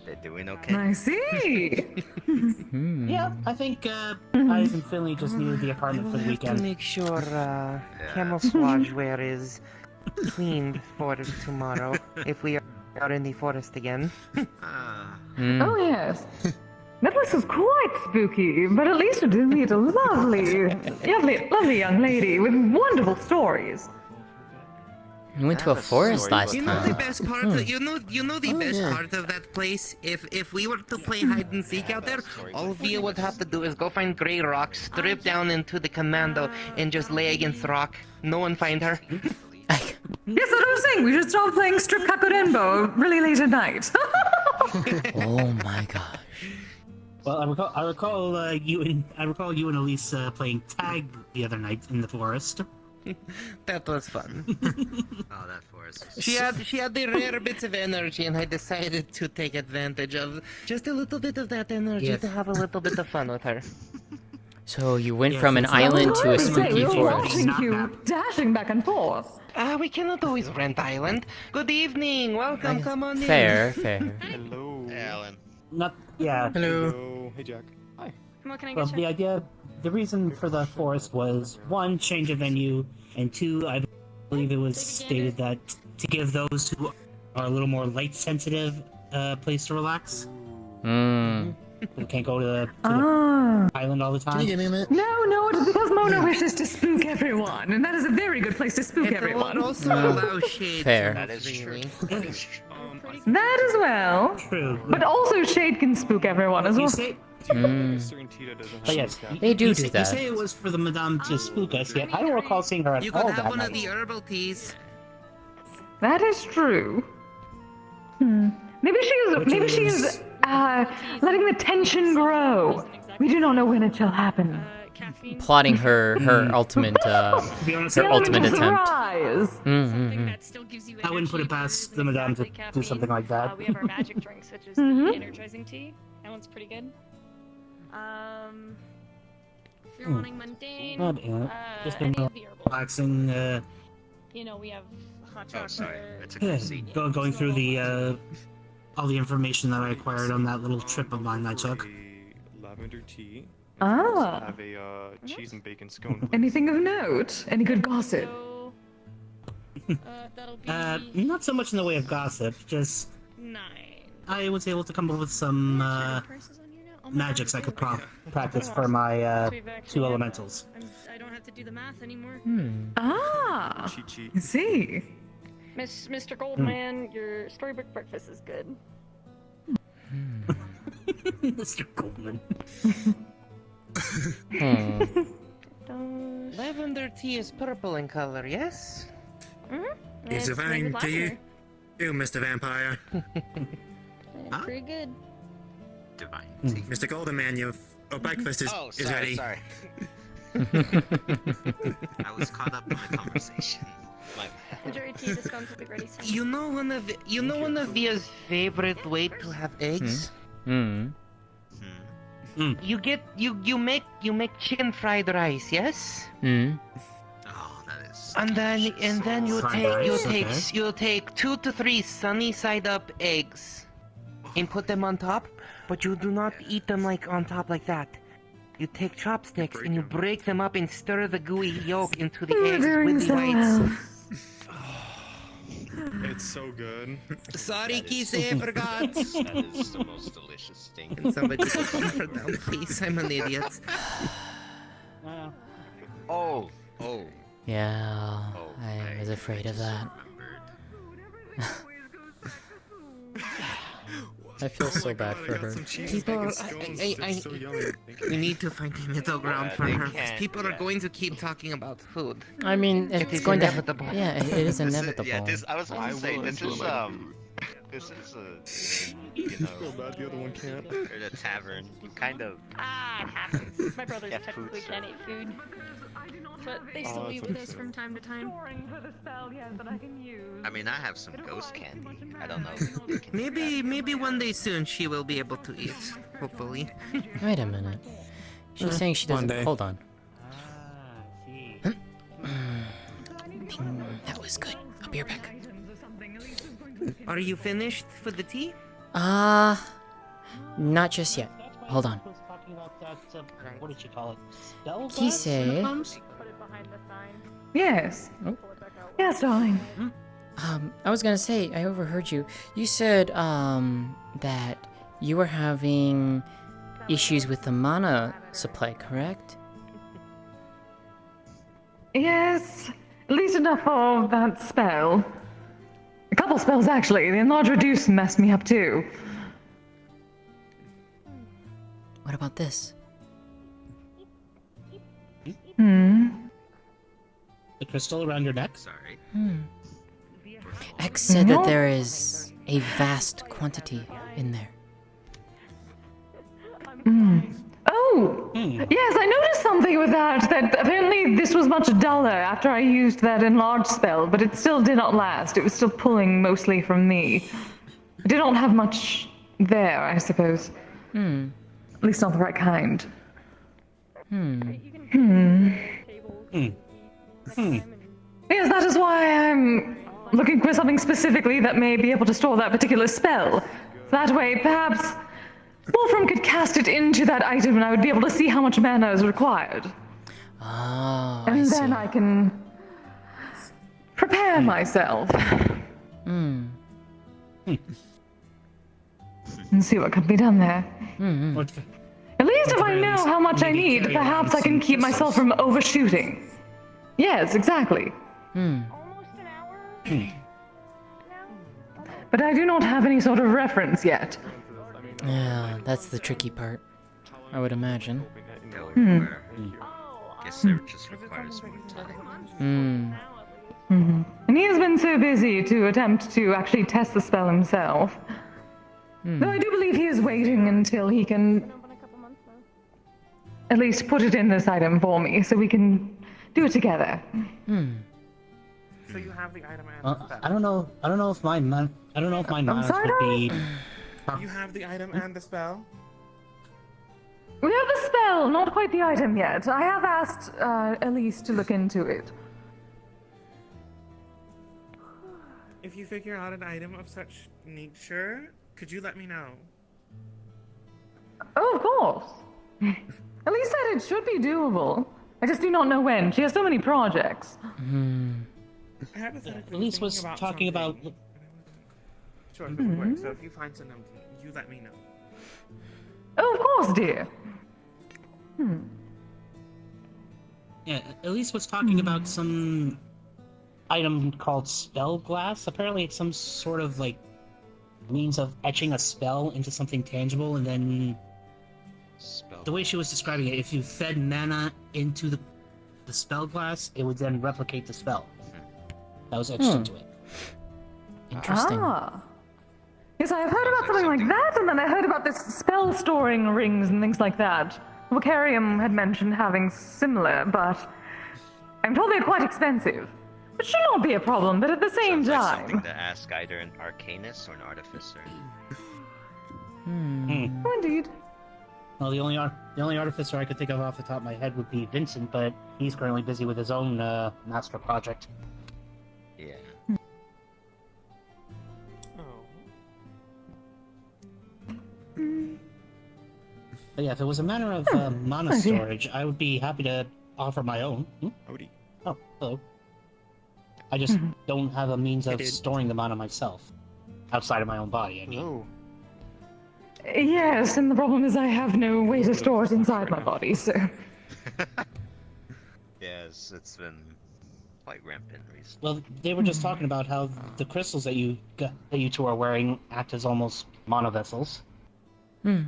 They're doing okay. I see. Yeah, I think Eyes and Finley just needed the apartment for the We'll have to weekend. make sure camouflage wear is cleaned for tomorrow if we are in the forest again. Oh yes. That place was quite spooky, but at least it did meet a lovely young lady with wonderful stories. We went to a forest last You know the time. best part of, you know the best part of that place? If we were to play hide and seek out there, all Via would have to do is go find gray rocks, strip down into the commando, and just lay against rock. No one find her. Yes, that's what I'm saying. We should start playing Strip Kakurenbo really late at night. Oh my gosh. Well, I recall you and Elise playing tag the other night in the forest. That was fun. Oh, that forest. She had the rare bits of energy, and I decided to take advantage of just a little bit of that energy to have a little bit of fun with her. So you went Yeah, from an so- island to a Say, spooky we were forest. watching you dashing back and forth. We cannot always rent island. Good evening, welcome, come on in. Fair. Hello. Hey, Alan. Not yeah. Hello. Hey, Jack. Hi. What can I Well, get you? the reason for the forest was one, change of venue, and two, I believe it was stated that to give those who are a little more light sensitive place to relax. We can't go to the island all the time. Can you give me a minute? No, it's because Mona wishes to spook everyone, and that is a very good place to spook It everyone. will also allow shade. Fair. That is true. That as well. True. But also Shade can spook everyone as You well. say, Certain Tita doesn't have but yes, cat. They do you do say, that. You say it was for the Madame to spook us, yet I don't recall seeing her at You all could have that one of night. the herbal teas. That is true. Maybe she is letting the tension grow. We do not know when it shall happen. Caffeine. Plotting her ultimate To be honest, her I ultimate Element of attempt. surprise. Something that still gives you I wouldn't put it energy past versus the Madame to exactly do something caffeine. like that. We have our magic drinks, which is the energizing tea. That one's pretty good. If you're wanting mundane, Just any been of the herbal. relaxing, You know, we have hot Oh, chocolate. sorry. I took your seat. going through the all the information that I acquired on that little trip of mine I took. A lavender tea. Ah. Have a cheese and bacon scone. please. Anything of note? Any good gossip? So, that'll be Not so much in the way of gossip, just 9. I was able to come up with some Prices on here now? Oh my magics I God, could really? practice for my We've actually two had- elementals. I don't have to do the math anymore. Ah, Cheat sheet. I see. Mr. Goldman, your storybook breakfast is good. Mr. Goldman. Lavender tea is purple in color, yes? It's a fine to you, Mr. Vampire. Huh? Pretty good. Divine. Mr. Golden Man, your breakfast is, Oh, is sorry, ready. sorry. I was caught up in the conversation. My bad. Majority tea discounts will be ready soon. You know one of Via's favorite way to have eggs? You make chicken fried rice, yes? Oh, that is. And then you Fried take rice, you take 2 to 3 sunny side up eggs and put them on top, but you do not eat them like on top like that. You take chopsticks and you break them up and stir the gooey yolk into the eggs with the whites. It's so good. Sorry, Kisei, I forgot. That is the most delicious thing. Can somebody put her down, please? I'm an idiot. Oh. Yeah, Oh, I was afraid of that. I feel so bad for her. People, we need to find a middle ground for they her. 'Cause can't, people are going to keep talking about food. I mean, It it's is going inevitable. to. Yeah, it is This is- inevitable. I was about to say, this is This is a, you know, Feel bad the other one can't. or the tavern. You kind of It happens. My brothers get technically food can't eat food, but they still Oh, eat that's with us from time to time. I mean, I have some ghost candy. I don't know. If they can eat that. Maybe one day soon she will be able to eat. Hopefully. Wait a minute. She's saying she doesn't. One day. Hold on. see. That was good. I'll be right back. Are you finished for the tea? Not just yet. Hold on. Was talking about that, what did you call it? Spell He glass in the said- palms? Put it behind the sign. Yes. Oh. Pull it back out. Yes, darling. I was gonna say, I overheard you. You said, that you were having issues with the mana supply, correct? Yes. At least enough for that spell. A couple spells, actually. The Enlarge Reduce messed me up, too. What about this? Hmm. The crystal around your neck? Sorry. X said that No. there is a vast quantity in there. Oh! Yes, I noticed something with that apparently this was much duller after I used that enlarge spell, but it still did not last. It was still pulling mostly from me. I did not have much there, I suppose. At least not the right kind. Yes, that is why I'm looking for something specifically that may be able to store that particular spell. That way, perhaps Wolfram could cast it into that item and I would be able to see how much mana is required. Oh, I And see. then I can prepare myself and see what can be done there. What- At least At if the I very know least, how much I maybe need, carry perhaps around I can some keep myself crystals. from overshooting. Yes, exactly. Almost an hour. But I do not have any sort of reference yet. Yeah, that's the tricky part. I would imagine. Delaware. Guess it just requires more time. And he has been so busy to attempt to actually test the spell himself. Though I do believe he is waiting until he can Been open a couple months now. at least put it in this item for me so we can do it together. So you have the item and the spell. I don't know. I don't know if my mana sorry, would be. You have the item and the spell? We have the spell, not quite the item yet. I have asked Elise to look into it. If you figure out an item of such nature, could you let me know? Oh, of course. Elise said it should be doable. I just do not know when. She has so many projects. I hypothetically Elise thinking was talking about. something, Sure, if it would work. So if you find something, you let me know. Oh, of course, dear. Yeah, Elise was talking about some item called spell glass. Apparently, it's some sort of like means of etching a spell into something tangible, and then Spell. the way she was describing it, if you fed mana into the spell glass, it would then replicate the spell that was etched into it. Interesting. Ah. Yes, I have heard about something like that, and then I heard about this spell storing rings and things like that. Vocarium had mentioned having similar, but I'm told they're quite expensive. It should not be a problem, but at the same Sounds like something time. to ask either an arcanist or an artificer. Oh, indeed. Well, the only artificer I could think of off the top of my head would be Vincent, but he's currently busy with his own master project. Yeah. But yeah, if it was a matter of mana Oh, dear. storage, I would be happy to offer my own. Howdy. Oh, hello. I just don't have a means of did. storing the mana myself. Outside of my own body, I mean. Hello. Yes, and the problem is I have no way to store it inside my body, so. Yes, it's been quite rampant recently. Well, they were just talking about how the crystals that you two are wearing act as almost mana vessels. I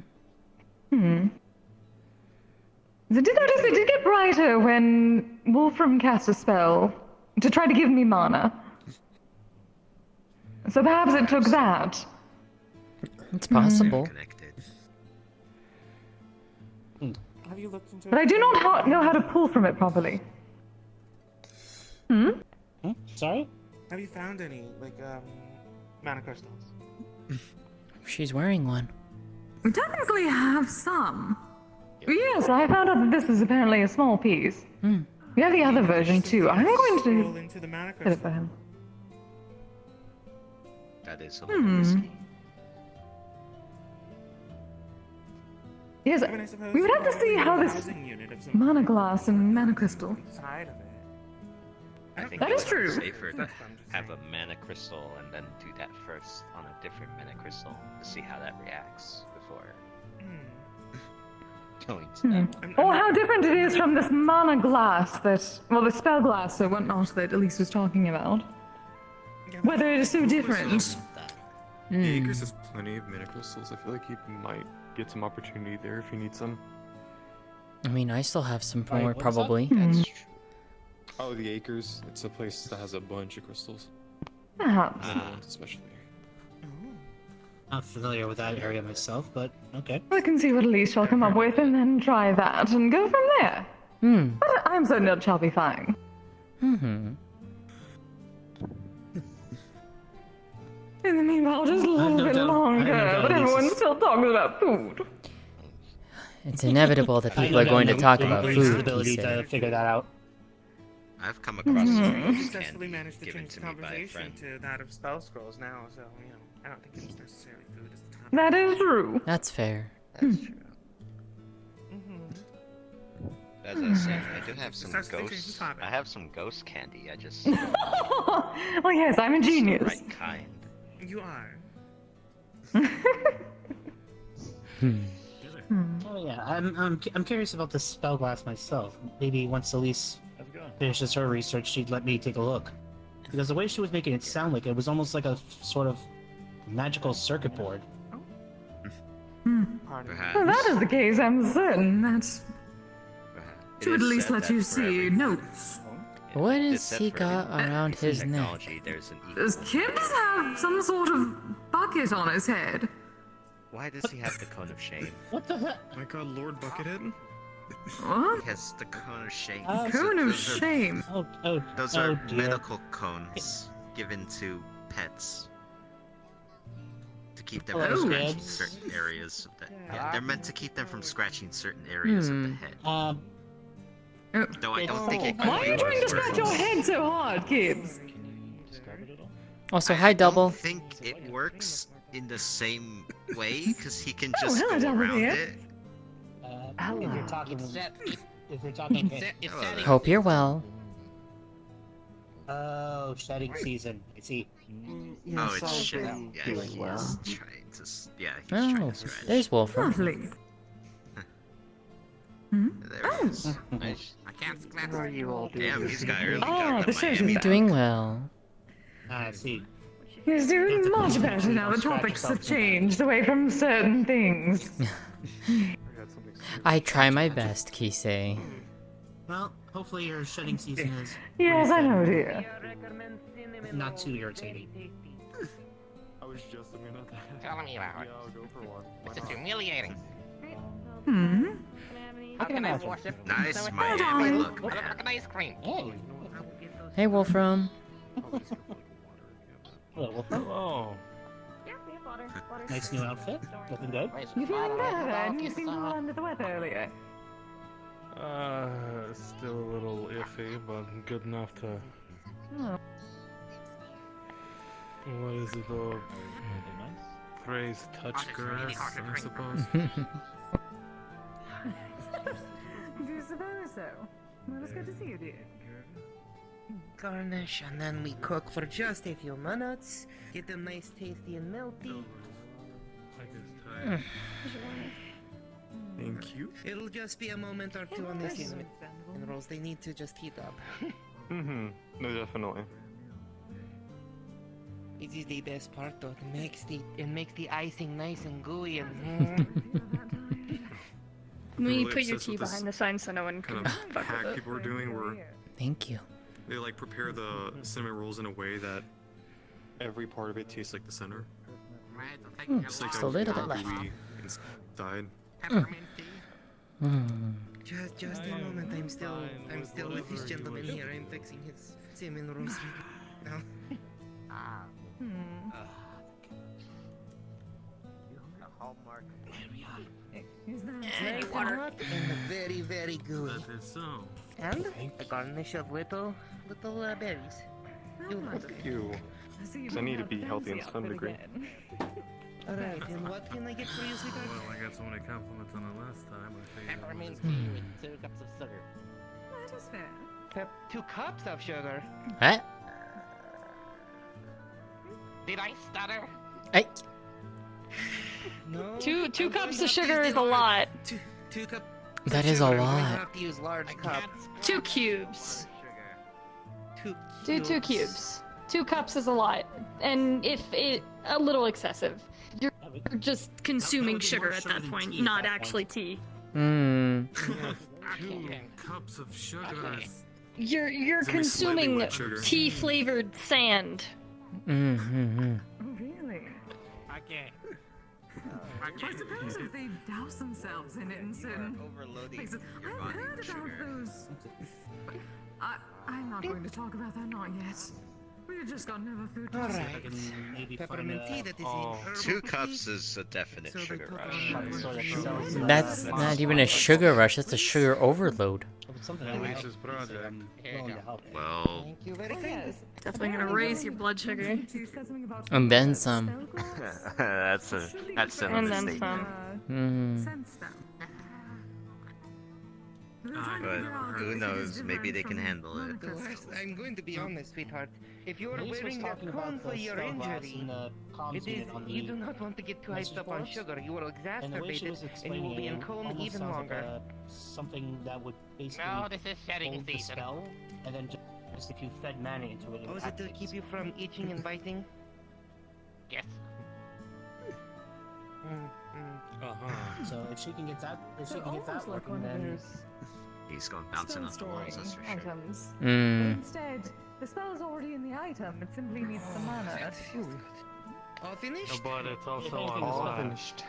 did notice it did get brighter when Wolfram cast a spell to try to give me mana. So perhaps it took that. It's possible. Connected. Have you looked into? But I do not know how to pull from it properly. Sorry? Have you found any mana crystals? She's wearing one. We technically have some. Yes, I found out that this is apparently a small piece. We have the other version too. I'm going Scroll to into the mana get it for crystal. him. That is a little risky. Yes, I mean, I suppose we would have to see how this housing unit of some mana glass and mana crystal. side of it. I think That it is would true. be safer to That's what I'm just have a saying. mana crystal and then do that first on a different mana crystal to see how that reacts before going to that one. Or how different it is from this mana glass that, well, the spell glass or whatnot that Elise was talking about. Whether it is so different. The Acres has plenty of mana crystals. I feel like you might get some opportunity there if you need some. I mean, I still have some Right, more, what's that? probably. That's true. Oh, the Acres. It's a place that has a bunch of crystals. Perhaps. Especially. Not familiar with that area myself, but okay. I can see what Elise shall come up with and then try that and go from there. But I'm certain it shall be fine. In the meanwhile, just a little no bit doubt- I longer, have no doubt but Elise everyone is- still talks about food. It's inevitable that I people are know going to that talk you- about Elise's food, ability he said. to figure that out. I've come across some ghost Successfully candy managed to given change to the me by a conversation friend. to that of spell scrolls now, so I don't think it's necessarily food as the topic. That is true. That's fair. That's true. As I said, I do have some Starts to change the ghost. topic. I have some ghost candy. I just Well, yes, I'm a the genius. right kind. You are. Oh yeah, I'm curious about the spell glass myself. Maybe once Elise finishes her research, she'd let me take a look. Because the way she was making it sound like it was almost like a sort of magical circuit board. Perhaps. Well, that is the case, I'm certain that Perhaps. she would It at is least said let that you for see every- notes. Yeah, What it's is said he for got every around his neck? technology, there's an equal Does Kibbs have some sort of bucket on his head? Why does he have the cone of shame? What the heck? My god, Lord Buckethead? What? He has the cone of shame. Cone of Those are- shame. Those oh are dear. medical cones given to pets to keep them from Oh. scratching Kids. certain areas. Yeah, they're meant to keep them from scratching certain areas of the head. Though I don't think it Why are you trying to always scratch works. your head so hard, Kibbs? Also, hi, Double. I don't think it works in the same way because he can Oh, just hello, go Double around dear. it. If you're talking, if you're talking, Hello. Hope you're well. oh, shedding season. I see. Oh, it's shit. Yeah, doing he's well. trying to. Yeah, he's trying Oh, to scratch. there's Wolfram. Lovely. There he is. Nice. I can't scratch. How are you all Damn, he's got early. Oh, got the the surgeon. Miami I'm doing well. I see. He's doing much better now. The Scratch topics have yourself. changed away from certain things. I try my best, Kisei. Well, hopefully your shedding season is Yes, I know, dear. not too irritating. I was just looking at that. Tell me about it. Yeah, I'll go for one. This is humiliating. Hmm? How can I worship Nice so Miami darling. look, I look man. like an ice cream. Hey, Hey, Wolfram. hello, Wolfram. Oh. Nice new outfit. Looking good. You feeling better? You seemed a little under the weather earlier. Still a little iffy, but good enough to. Oh. What is it, the phrase touch grass, I suppose? Do you suppose so? Well, it's good to see you, dear. Garnish, and then we cook for just a few minutes. Get them nice, tasty, and melty. Thank you. It'll just be a moment or two on the cinnamon rolls. They need to just heat up. Mm-hmm. No, definitely. It is the best part, though. It makes the icing nice and gooey and. When you Really put your obsessed tea with this behind the sign so no one kind can of fuck hack with it. people are doing where Thank you. they like prepare the cinnamon rolls in a way that every part of it tastes like the center. Just a little bit left. Inside. Just a moment. I'm still with this gentleman here. I'm fixing his salmon roast right now. Hallmark. Is that Nice and hot and very, very good. That is so. And a garnish of little berries. You like Thank you. Because I need to be healthy in some degree. Alright, and what can I get for you, sweetheart? Well, I got so many compliments on it last time. I figured Peppermint tea with 2 cups of sugar. That is fair. 2 cups of sugar. What? Did I stutter? Hey. No. Two cups of sugar is a lot. Two cups. That is a I lot. have to use large cups. 2 cubes. Two Do 2 cubes. 2 cups is a lot, and if it a little excessive. You're just consuming sugar at that point, not actually tea. Hmm. 2 cups of sugar. You're It's gonna be slightly consuming wet sugar. tea flavored sand. Mm-hmm. Really? Okay. I suppose if they douse themselves in it in certain Overloading places. your I've body heard with about sugar. those. I'm not going to talk about that, not yet. We've just got another food. Alright. Maybe Peppermint tea that is Oh. in herbal 2 tea. cups is a definite So they sugar put rush. on That's not even a sugar rush. That's a sugar overload. Something Elisa's project. Well, Thank you very much. Definitely gonna raise your blood sugar. And then some. that's an And then some. Mm. But who knows? Maybe they can handle it. The worst, I'm going to be honest, sweetheart. If you're Elise was wearing that talking cone about for the your spell glass injury, in the comms it is, unit on you the do not want to get too message hyped up on boards. sugar. You will And the way she exacerbate was it, and you will be in explaining it cone almost even sounds longer. like something that would basically No, this is shedding hold the season. spell, and then just if you fed mana into it, Oh, is it to keep you from itching and biting? Yes. So if she can get that, Almost like one working, of then those He's going bouncing off the walls, that's for sure. items. Mm. Instead, the spell is already in the item. It simply needs the mana. All finished? But it's also anything, on all the side. Finished.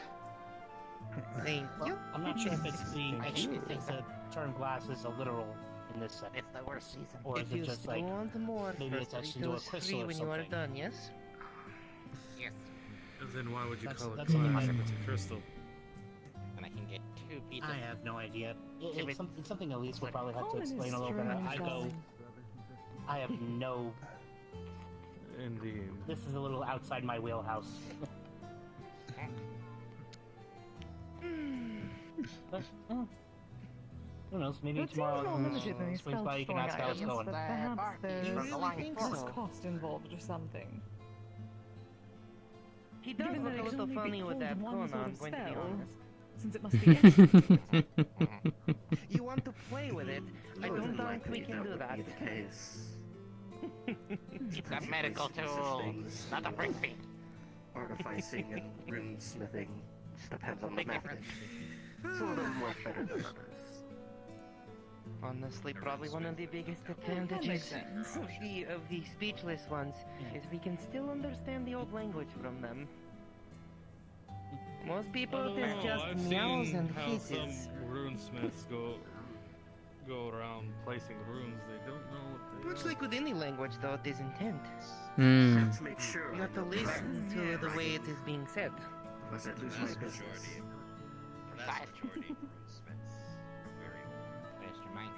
Thank you. I'm not sure if it's the term glass is a literal in this set, It's the worst season. or is If it you just still like want more, maybe first it's etched read into a those crystal 3 or when you are something. done, yes? Yes. As in, why would you That's- call it that's something glass I- if it's a crystal? And I can get 2 pieces. I have no idea. If It's something Elise will probably have to Common is explain a little better. strange, I have no. Indeed. This is a little outside my wheelhouse. But, who knows? Maybe It seems tomorrow more limited than these swings by. You can ask how it's items, going. but perhaps there's You really think less so? cost involved or something. He does Given look that a it can little only be funny with called that one cone sort on, of going to be spell, honest. Since it must be empty. You want to play with it. I don't think we can do that. It's a medical tool, not a brick thief. Artificing and rune smithing just depends on the Big method. difference. Some of them work better than others. Honestly, probably one of the biggest makes advantages sense. of the speechless ones is we can still understand the old language from them. Most people, it is just I've meows seen and how hisses. some runesmiths go around placing runes. They don't know what they Much are. like with any language, though, it is intent. Mm. Let's make sure. You have to listen to the way it is being said. Unless I lose my business. Besides, Where's your mind?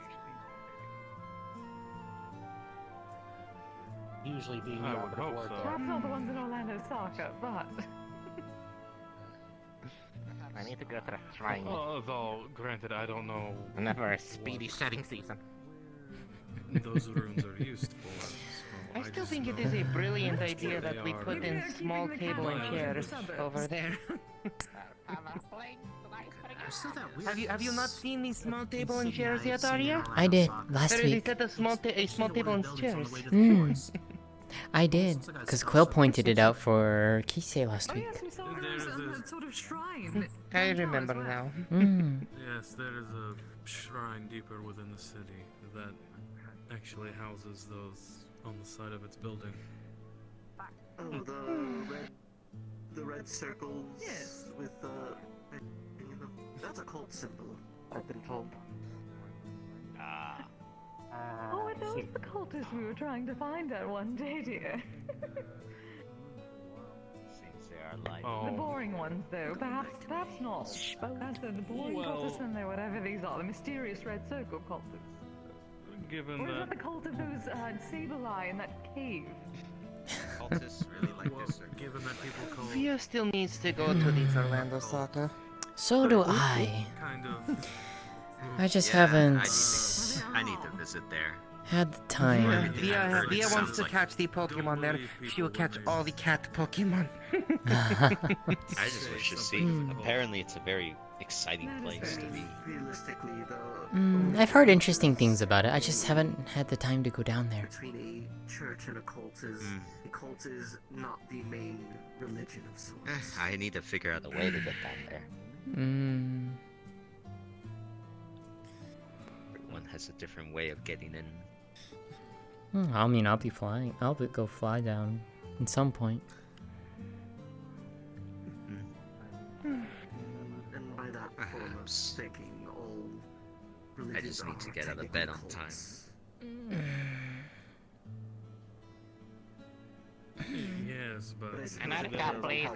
Usually being the I would operative hope word. so. Perhaps not the ones in Orlando Soccer, but I need to go to the shrine. Although, granted, I don't know Never a speedy shedding season. those runes are used for. So I still just think it know is a brilliant idea they that we are. put in small table and chairs over there. Have you not seen these small table and chairs yet, Aria? I did last There is a week. set of small table and chairs. I did, because Quill pointed it out for Kisei last oh week. yes, we saw There's those this- that sort of shrine. I remember now. Mm. Yes, there is a shrine deeper within the city that actually houses those on the side of its building. Oh, the red circles. Yes. With that's a cult symbol. I've been told. Oh, are those the cultists we were trying to find that one day, dear? Seems they are like. The boring ones, though. Perhaps not. That's the boring cultists and the whatever these are. The mysterious red circle cultists. Given Or is that that the cult of those Sableye in that cave? Cultists really like this. Given that people call Via still needs to go to this Orlando Soccer. So do I. kind of. I just Yeah, haven't I need to visit there. had the time. Via wants to catch the Pokemon there. She will catch all the cat Pokemon. I just wish to see. Apparently, it's a very exciting place to be. Realistically, though, I've heard interesting things about it. I just haven't had the time to go down there. between a church and a cult is the cult is not the main religion of sorts. I need to figure out a way to get down there. Everyone has a different way of getting in. I mean, I'll be flying. Go fly down at some point. And by that form of thinking, all religions I just need to get out of bed on time. Yes, but Another cup, please.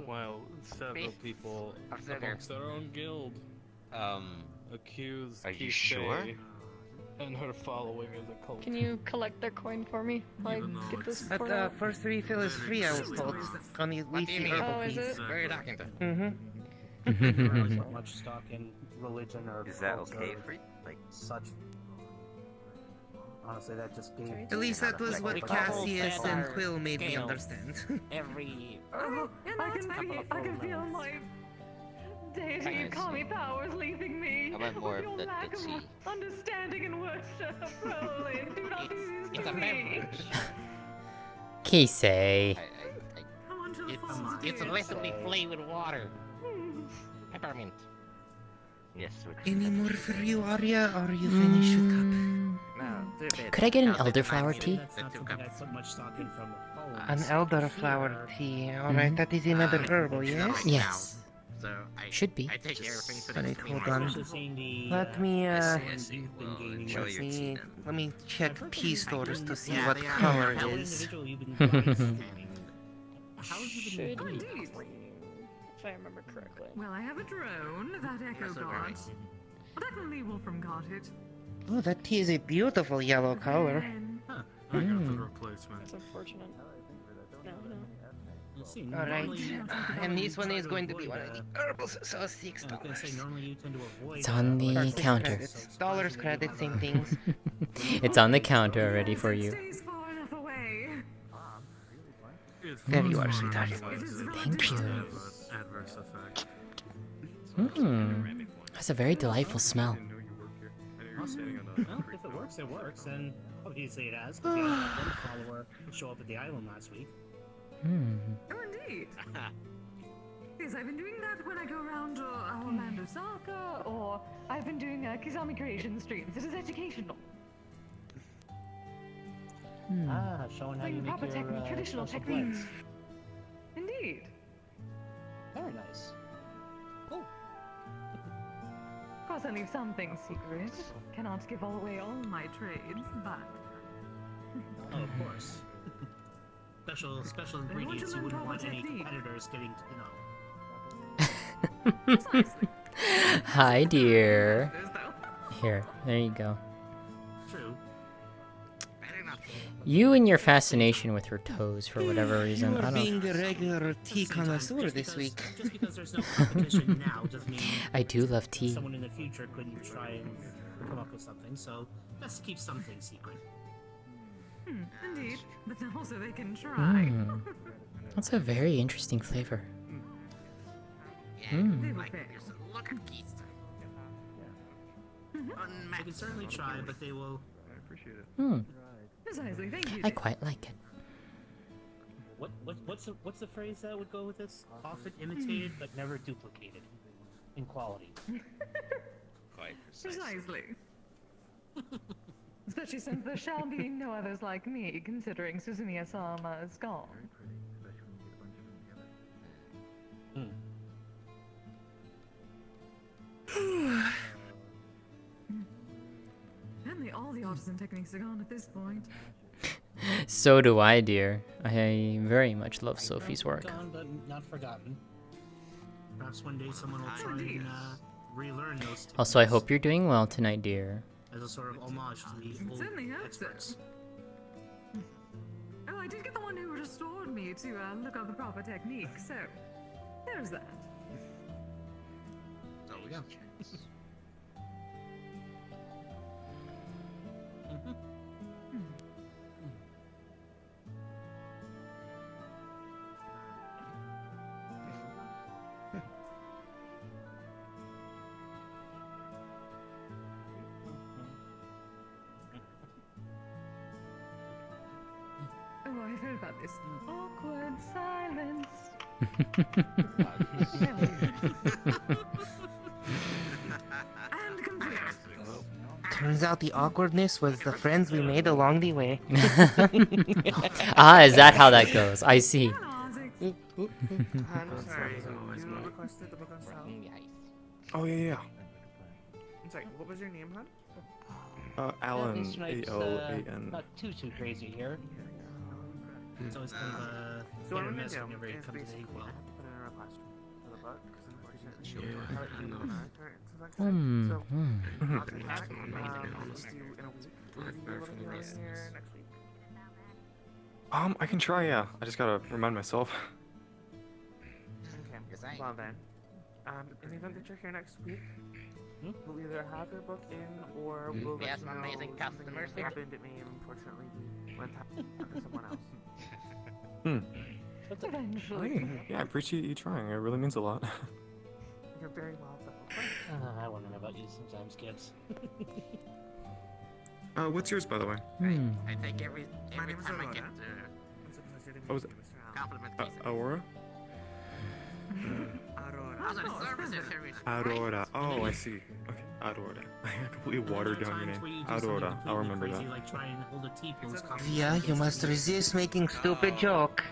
While several people amongst their own guild accuse Are you Keith sure? Day and her following as a cult. Can you collect their coin for me? Like, get this But portal? first refill is free, I was told. On the least the herbal Oh, is piece. it? Who are you talking to? There's not much stock in religion or Is that cults okay or for you? Like, such. Honestly, that just gave. At least that was what Cassius and Quill made me understand. Every. I can feel my deity and kami powers leaving me. I want more With of your that lack of ditzy. understanding and worship, Roland. Do not do this It's to a me. beverage. Kisei. It's literally flavored water. Peppermint. yes. Any more for you, Aria, or are you finished with cup? No, Could I get an elderflower tea? That's not something I put much stock in from the An elderflower tea. Alright, that is another herbal, yes? Yes. So should be. I take everything for Alright, this hold clean on. Especially seeing the. Let me, you've been gaining. enjoy your tea then. let me check P stores to see Yeah, what they are. color How it is. individual you've been grinding. How have you Should been be doing? clean, if I remember correctly. Well, I have a drone that Echo That's got. alright. Definitely Wolfram got it. Oh, that tea is a beautiful yellow color. I got the replacement. That's unfortunate. No, no. Let's see, Alright, normally you tend to and this one try is to going to be avoid, one of the herbals, so $6. I was gonna say, normally you tend to avoid. It's on the electric counter. credits. Dollars, credits, same things. It's on the counter ready for you. Stays far enough away. There you are, sweetheart. Thank you. Adverse effect. That's a very delightful smell. Well, if it works, it works, and obviously it has, because you had one follower show up at the island last week. Oh, indeed. Yes, I've been doing that when I go around Orlando Soccer, or I've been doing Kizami Creation streams. It is educational. Ah, showing how you Playing make proper your technique, traditional special techniques. blends. Indeed. Very nice. Of course, I leave some things secret. Cannot give all away all my trades, but Oh, of course. Special ingredients you wouldn't want any competitors getting to know. precisely. Hi, dear. There's though. Here, there you go. True. You and your fascination with her toes for whatever reason. You I are don't. being a regular tea connoisseur this week. Just because there's no competition now doesn't mean I do love tea. someone in the future couldn't try and come up with something, so best to keep something secret. Indeed, but also they can try. Mm. That's a very interesting flavor. They Mm. will fail. Look at Keith. They can certainly try, but they will. I appreciate it. Hmm. Precisely, thank you. I quite like it. What's the phrase that would go with this? Often imitated but never duplicated in quality. Quite precise. Precisely. Especially since there shall be no others like me, considering Suzumiya-sama is gone. And all the artisan techniques are gone at this point. So do I, dear. I very much love Sophie's work. Gone, but not forgotten. Perhaps one day someone will try and relearn those techniques. Also, I hope you're doing well tonight, dear. As a sort of homage to the old Certainly hope so. experts. Oh, I did get the one who restored me to look up the proper technique, so there's that. There we go. Oh, I've heard about this awkward silence. And complete. Turns out the awkwardness was the friends we made along the way. Ah, is that how that goes? I see. I'm sorry. You requested the book on sale? Oh yeah. I'm sorry, what was your name, hon? Alan. Snipes, A-L-A-N. not too crazy here. It's always kind of a So what I'm hit or gonna miss do whenever it is comes to basically Equal. I have to put in a request for the book because unfortunately Yeah, so I'll take that. Let's do in a week. Would you be able to do it here next week? I can try, yeah. I just gotta remind myself. Okay. Well then, in the event that you're here next week, we'll either have your book in or we'll let you know amazing something customers may have happened. It may unfortunately be went to someone else. Eventually. Yeah, I appreciate you trying. It really means a lot. You're very welcome. I wonder about you sometimes, kids. What's yours, by the way? I think every My name is time I Aurora. get It's a pleasure to meet What was you, it? Mr. Allen. compliment piece. Aurora? Aurora. Aurora. Oh, I see. Okay, Aurora. I completely watered down your name. Aurora. I'll remember that. Like try and hold a teaspoon's Via, you must resist making stupid joke.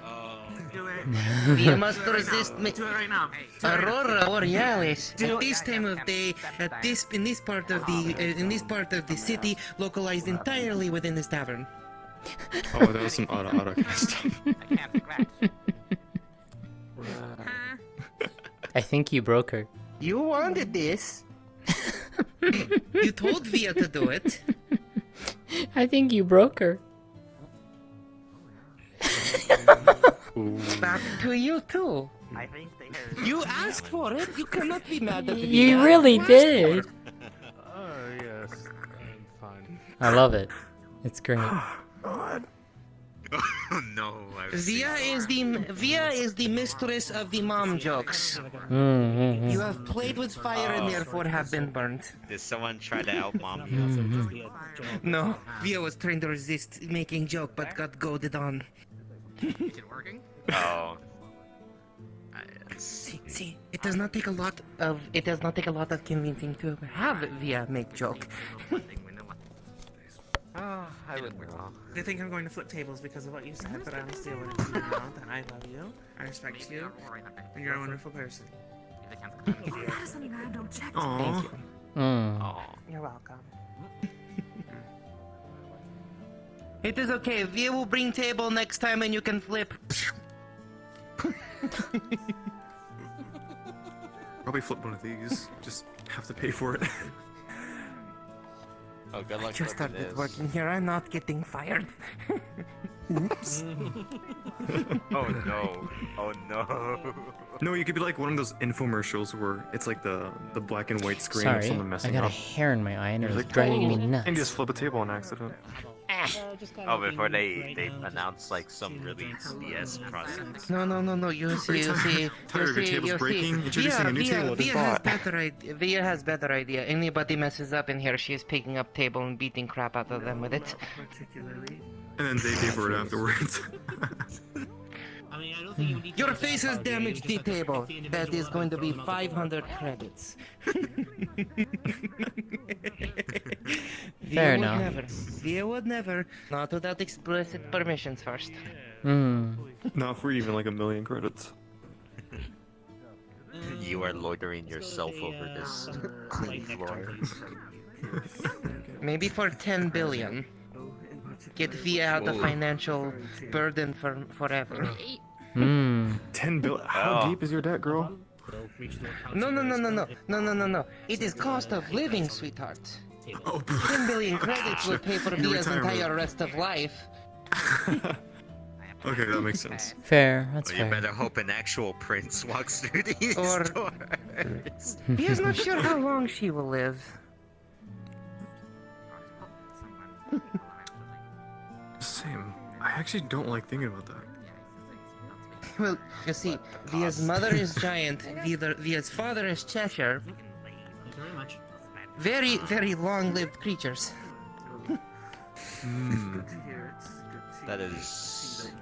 Do it. Via must resist Do it right now. Aurora Borealis. At this time of day, in this part of the city, localized entirely within this tavern. Oh, that was some Ara kind of stuff. I can't scratch. I think you broke her. You wanted this. You told Via to do it. I think you broke her. Back to you too. I think they heard. You asked for it. You cannot be mad at Via. You really did. Oh, yes. I'm fine. I love it. It's great. God. Oh no. Via is the mistress of the mom jokes. Mm-hmm. You have played with fire and therefore have been burnt. Did someone try to outmom you? No, Via was trying to resist making joke but got goaded on. Is it working? Oh. See, it does not take a lot of convincing to have Via make joke. Oh, I would know. They think I'm going to flip tables because of what you said, but honestly, I wouldn't do that. And I love you, I respect you, and you're a wonderful person. That is something I have no check. Aww. Oh. You're welcome. It is okay. Via will bring table next time and you can flip. Probably flip one of these. Just have to pay for it. Oh, good luck. Just started working here. I'm not getting fired. Oops. Oh no. Oh no. No, you could be like one of those infomercials where it's like the black and white screen of Sorry, someone I messing got a up. hair in my eye and You're it's like, driving me And nuts. you just flip a table on accident. Oh, before they announce like some really DS product. No. You see. Tired of your tables breaking? Introducing a new table with this bot. Via has better idea. Anybody messes up in here, she is picking up table and beating crap out of them with it. Particularly. And then they pay for it afterwards. I mean, I don't think you need Your face has damaged the table. That is going to be 500 credits. Fair enough. Via would never. Not without explicit permissions first. Not for even like 1,000,000 credits. You are loitering yourself over this clean floor. Maybe for 10 billion. Get Via out the Ooh. financial burden forever. 10 billion. How Oh. deep is your debt, girl? No. It is cost of living, sweetheart. 10 billion credits would pay for Your Via's retirement. entire rest of life. Okay, that makes sense. Fair, that's Well, you fair. better hope an actual prince walks through these Or- doors. Via's not sure how long she will live. Same. I actually don't like thinking about that. Well, you see, Via's mother is giant, Via's father is Cheshire. Thank you very much. Very, very long-lived creatures. Hmm. That is.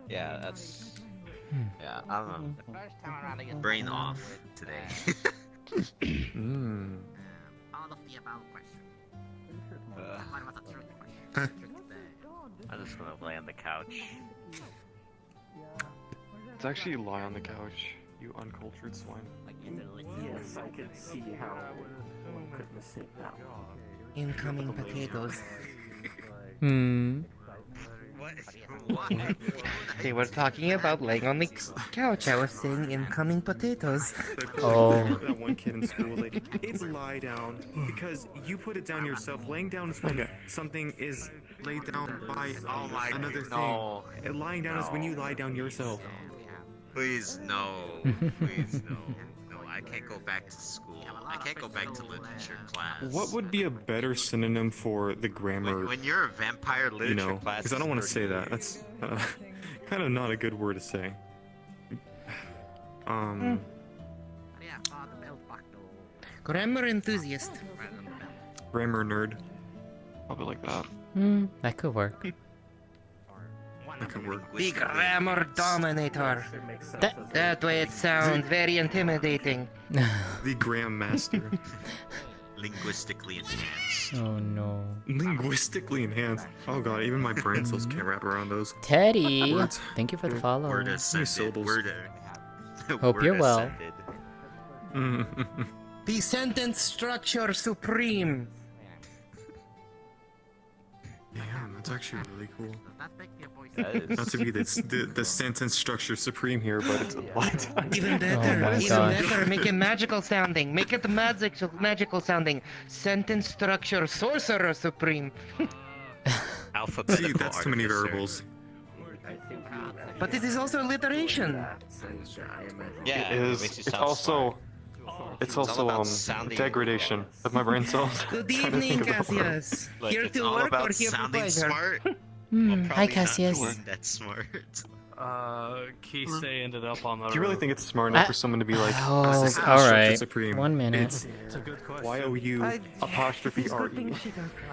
Yeah, that's. Yeah, I'm brain off today. Hmm. I'm just gonna lay on the couch. Let's actually lie on the couch, you uncultured swine. Yes, I could see how one could mistake that. Incoming potatoes. What? Why? They were talking about laying on the couch. I was saying incoming potatoes. Oh. That one kid in school was like, it's lie down because you put it down yourself. Laying down is when something is laid down by another no. thing. And lying down is when you lie down yourself. Please no. Please no. No, I can't go back to school. I can't go back to literature class. What would be a better synonym for the grammar? When you're a vampire literature You know, class, because I don't want to say that. That's kind of not a good word to say. Grammar enthusiast. Grammar nerd. Probably like that. That could work. That could work. The grammar dominator. That way it sounds very intimidating. The Gram Master. Linguistically enhanced. Oh no. Linguistically enhanced. Oh god, even my brain cells can't wrap around those. Teddy, Words. thank you for the follow. Word Many ascended. syllables. Hope you're well. ascended. The sentence structure supreme. Damn, that's actually really cool. That is- Not to be the sentence structure supreme here, but it's a lot. Even Oh better, my even gosh. better. Make it magical sounding. Make it magical sounding. Sentence structure sorcerer supreme. Alphabetical See, that's too many artificer. variables. But it is also alliteration. Yeah, It is. makes you It's sound also. smart. It's all also about sounding- degradation of my brain cells. Good Trying to evening, think of the word. Cassius. Like, Here it's to all work about or here for sounding pleasure? smart. Hi, Probably Cassius. not that smart. Kisei ended up on the Do you really think it's smart enough for someone to be like, Oh, "This is all structure right. supreme"? 1 minute. It's Y-O-U apostrophe R-E.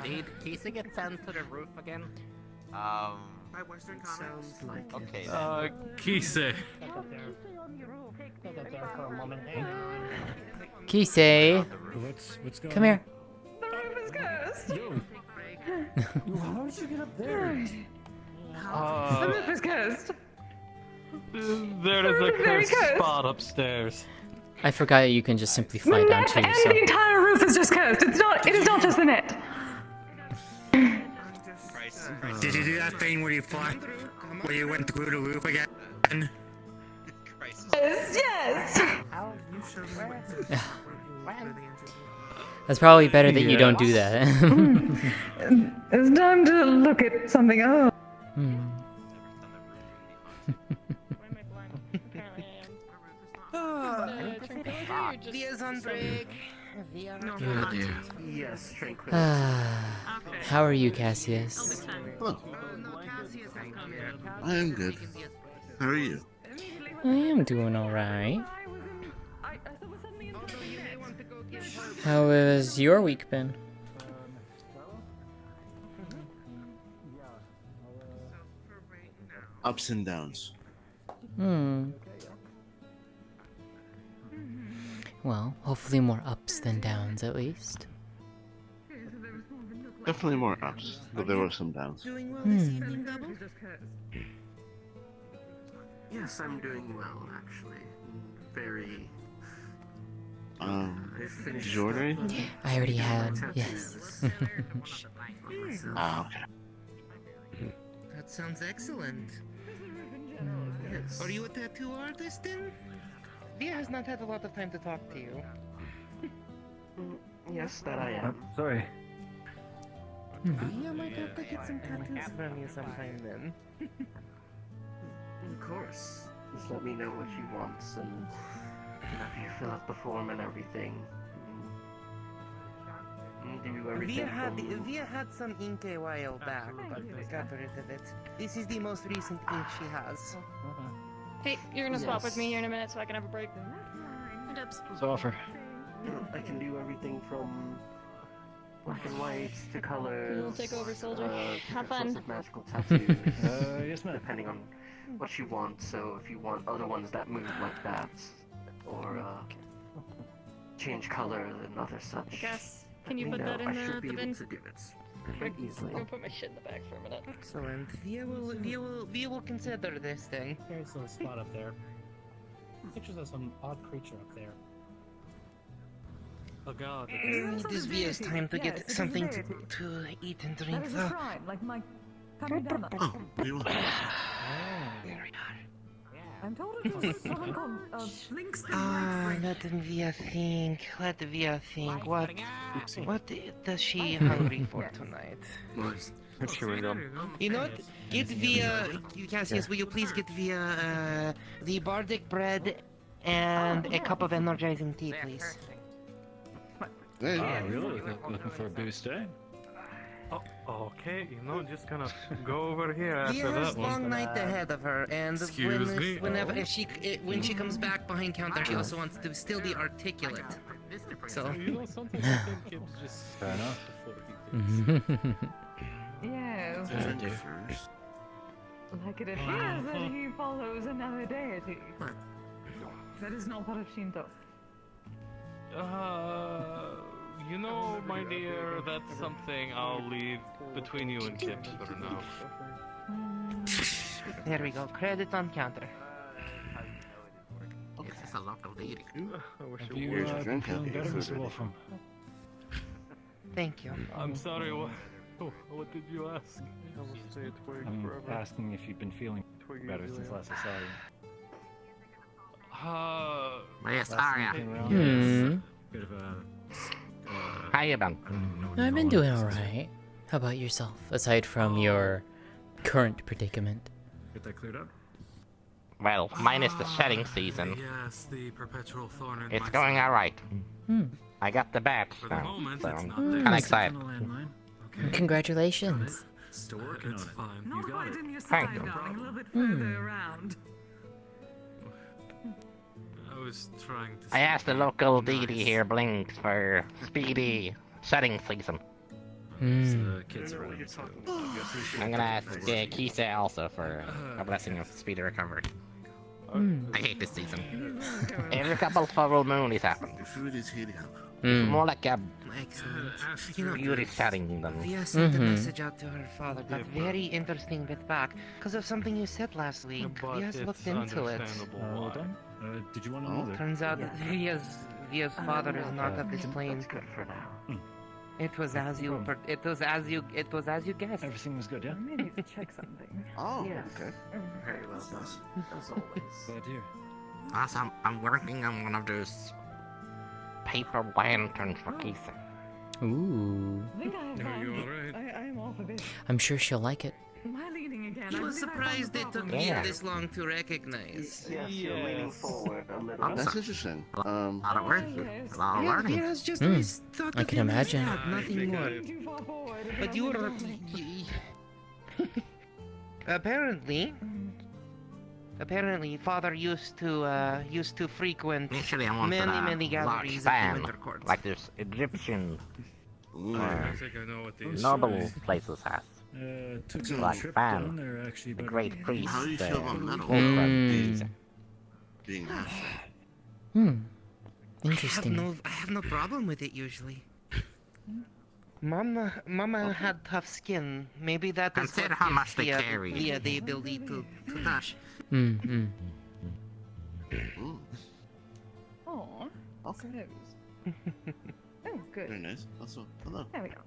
Did Kisa get sent to the roof again? My Western comments. Sounds like Okay. Kisei. Kisei, What's going come here. The roof is cursed. How did you get up there? The roof is cursed. There is a Very cursed cursed. spot upstairs. I forgot you can just simply The fly down net too, and so. the entire roof is just cursed. It is not just the net. Did you do that thing where you fly? Where you went through the roof again? Yes. That's probably better that you don't do that. It's time to look at something else. Via's on break. Via yes, tranquility. How are you, Cassius? I am good. How are you? I am doing alright. How has your week been? Ups and downs. Well, hopefully more ups than downs at least. Definitely more ups, but there were some downs. Doing well this evening, Double? Yes, I'm doing well, actually. Very. Did finished you order up, anything? I already doing my had, tattoos yes. on myself. Ah, okay. That sounds excellent. Yes. Are you a tattoo artist then? Via has not had a lot of time to talk to you. Yes, that I am. Sorry. Via might have to get some tattoos from you sometime then. Of course. Just let me know what you want, and after you fill out the form and everything, do everything. Via had some ink a while back, but got rid of it. This is the most recent ink she has. Hey, you're gonna swap with Yes. me here in a minute so I can have a break. So offer. I can do everything from black and white to colors. Cool, take over, soldier. Have different fun. sorts of magical tattoos. Yes, ma'am. Depending on what you want. So if you want other ones that move like that, or change color and other such. Guess. Can you let put me that know. in I the should be able bin? to do it I'm very easily. gonna put my shit in the bag for a minute. Excellent. Via will consider this thing. There's a little spot up there. Pictures of some odd creature up there. Oh god. Need this Via's time to get something to eat and drink That is a though. shrine, like my Kamidana. Oh, you want There we are. I'm told it was someone called Links the Let Via think. Let Via think. What does she hungry for tonight? Chewing gum. You know what? Get Via. Yes, will you please get Via the bardic bread and a cup of energizing tea, please? Hey. Oh, really? Looking for a boost, eh? Oh, okay, just gonna go over here after Via has that long one. night ahead of her, and Excuse me? when she comes back behind counter, she also wants to still be articulate. So. Sometimes I think Kib's just Fair enough. before he Yes. first. Like it appears that he follows another deity. That is not part of Shinto. my dear, that's something I'll leave between you and Kibs for now. There we go. Credit on counter. This is a local deity. I wish Have it you were. been feeling better, Mr. Wolfram? Thank you. I'm sorry, what did you ask? I will stay a twig I'm forever. asking if you've been feeling better since last I saw you. Yes, Last Aria. time you came around? Hmm. Bit of a. How you been? I've been doing alright. How about yourself, aside from your current predicament? Get that cleared up? Well, minus the shedding season. Yes, the perpetual thorn in It's my going side. alright. Hmm. I got the badge For the now, moment, so it's I'm not kinda there. excited. It's on the landline. Okay. Congratulations. Still working on it. Fine. You Not got quite it. in your Thank side, you. darling. A little bit Hmm. further around. I was trying to. I asked the say local nice. deity here, Blinks, for speedy shedding season. Kids are ready, so I'm gonna ask Kisa also for a blessing of speedy recovery. I hate this season. Every couple full moon is happened. Your food is heating up. More like a Excellent. You know, beauty shedding than... Via sent a message out to her father. Got very interesting bit back because of something you said last week. But Via's it's looked into it. understandable Well why. done. Did you want to know that? Turns out that Via's father is not of this plane. That's good for now. It was as you guessed. Everything was good, yeah? I may need to check something. Oh, Yes. okay. Very well done. As always. Glad to hear. Also, I'm working on one of those paper lanterns for Kisa. Ooh. I think I have Are you found alright? I am all for this. I'm sure she'll like it. Am I leaning again? He I was believe I found surprised the it took problem. Via Yeah. this long to recognize. Yes, you're leaning Yes. forward a little. That's interesting. A lot of work, Yes. a lot of Yeah, learning. Via's just Hmm. always thought I of can him as imagine. that, nothing more. Too far forward. But you were apparently father used to frequent Initially, I wanted many a large gatherings at the fan, winter court. like this Egyptian Ooh. I think I know what these. noble places has. Took a Like trip fan, down there actually, the but great priest. How do you feel about metal? Mm. Being half. Hmm. I Interesting. have no problem with it usually. Mama had tough skin. Maybe that is Consider what how gives much they Via, carry. Via the ability to touch. Mm-hmm. Oh. Okay. Oh, good. Very nice. Also, hello. There we go.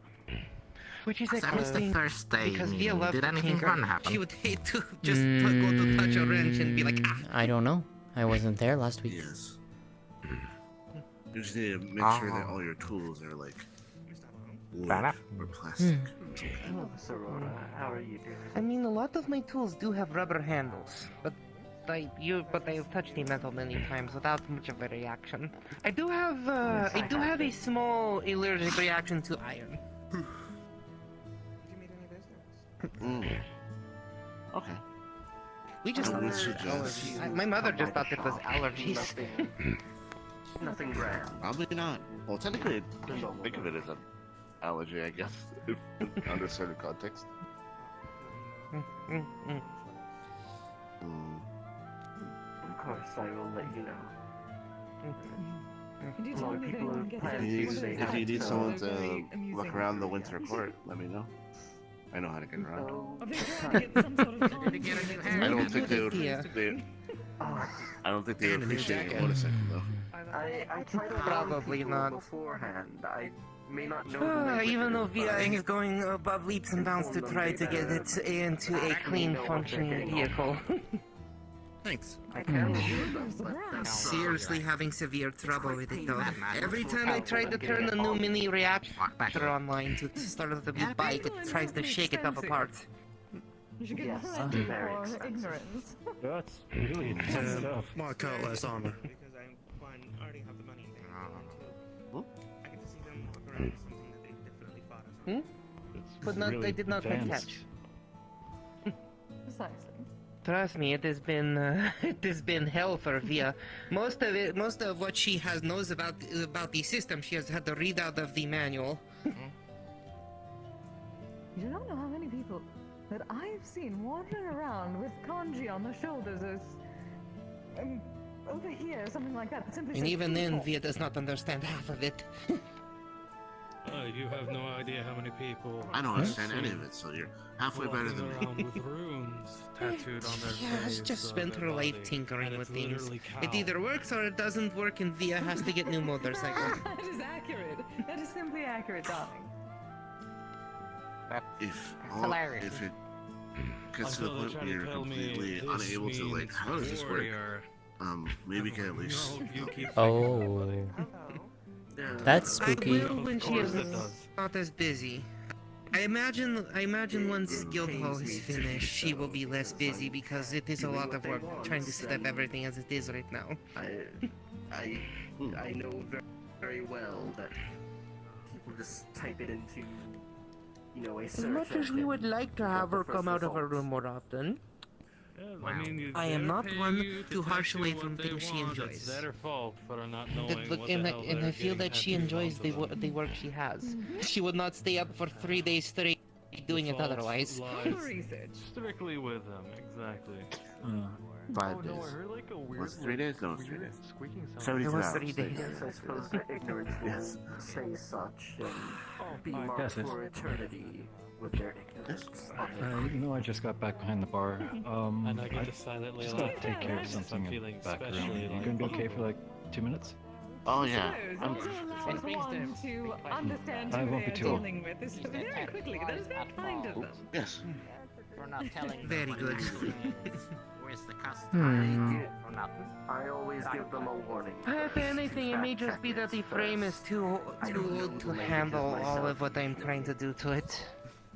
Which is a So good it's the thing, first day because Via meeting. loves Did to anything tinker. fun happen? She would hate to just go to touch a wrench and be like, ah. I don't know. I wasn't there last week. Yes. You just need to make sure that all your tools are like wood or plastic. Hello, Sorora. How are you doing? I mean, a lot of my tools do have rubber I've touched the metal many times without much of a reaction. I do have a small allergic reaction to iron. Okay. We just thought it was allergies. My mother just thought it was allergies. Nothing grand. Probably not. Well, technically, think of it as an allergy, I guess, if under certain context. Of course, I will let you know. Could you A tell lot of me if people anyone have gets plans it? to say If you need so someone very to amusing. look around the winter court, let me know. I know how to get around. I've been trying to get some sort of I don't think they would. I don't think they would appreciate a motorcycle though. I try to Probably warn people not. beforehand. I may not know the way Even though with it, VI but is going above leaps and bounds to try to get it into a clean, functioning vehicle. Thanks. I can assure them, but that's Seriously having severe trouble with it though. Every time I try to turn a new mini reactor online to start up the bike, it tries to shake it up apart. You should get Yes, penalty very for expensive. ignorance. That's really intense stuff. More coat, less armor. Because I already have the money. I get to see them walk around with something that they definitely fought us. But not, really I did not quite advanced. catch. Precisely. Trust me, it has been hell for Via. Most of what she knows about the system, she has had to read out of the manual. You do not know how many people that I've seen wandering around with kanji on their shoulders as over here, something like that. Simply And says even then, people. Via does not understand half of it. You have no idea how many people. I don't understand any of it, so you're halfway better walking than around me. with runes tattooed on their She face. has just or spent their her life body, tinkering and with it's things. literally It cow. either works or it doesn't work, and Via has to get new motorcycle. That is accurate. That is simply accurate, darling. If hilarious. if it gets to the Until they point try where to you're tell me completely this unable to like, means how does this work? warrior. Maybe we can at least. No, you keep Oh. That's I spooky. will when she course is it does. not as busy. I imagine once Guildhall is finished, she will be less busy because it is a lot of work trying to set up everything as it is right now. I know very, very well that people just type it into, a search. As much as we would like to have her come out of her room more often, I am not one to harsh away from things she enjoys. It's their fault for not knowing what And the hell I they're feel getting that she tattooed enjoys on the work she has. She would not stay up for 3 days straight doing it fault otherwise. lies Research. strictly with them, exactly. 5 Oh days. no, I heard like a weird. Was it 3 days? No, it was 3 weird days. Squeaking sound. 72 It was hours. 3 days. Yes, I suppose the ignorance will Yes. say such and be I marked guess it. for eternity with their ignorance. You know, I just got back behind the bar. And I get to silently just gotta laugh take care of if I'm something feeling back around. especially You like- gonna be okay for like 2 minutes? Oh yeah. I'm, Also allows one to understand I who won't they be are too long. dealing with this very quickly. That is very kind of them. yes. For not telling Very them good. Where's the custom? For nothing. I always give them a warning. If anything, it may just be that the frame is too old to handle all of what I'm trying to do to it.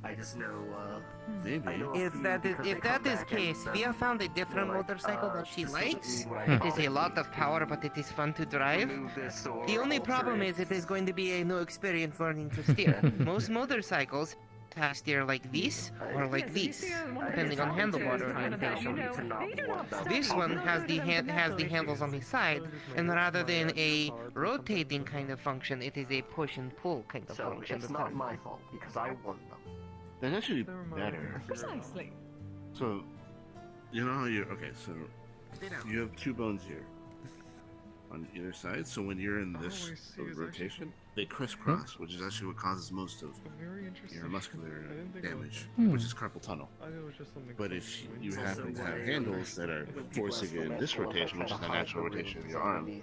I just know, Maybe. I know a If few that is because they if come that is back and, case, we have found a different motorcycle that she likes. It is a lot of power, but it is fun to drive. remove this or The only alter problem it. is it is going to be a new experience learning to steer. Most motorcycles have steer like this or like this, depending on handlebar orientation. This one has the handles on the side, and rather than a rotating kind of function, it is a push and pull kind of So function. it's not my fault because I won them. That's actually better. Precisely. So, you know how you're okay. So you have 2 bones here. on either side. So when you're in this rotation, they crisscross, which is actually what causes most of your muscular damage, which is carpal tunnel. But if you happen to have handles that are forcing in this rotation, which is the natural rotation of your arm,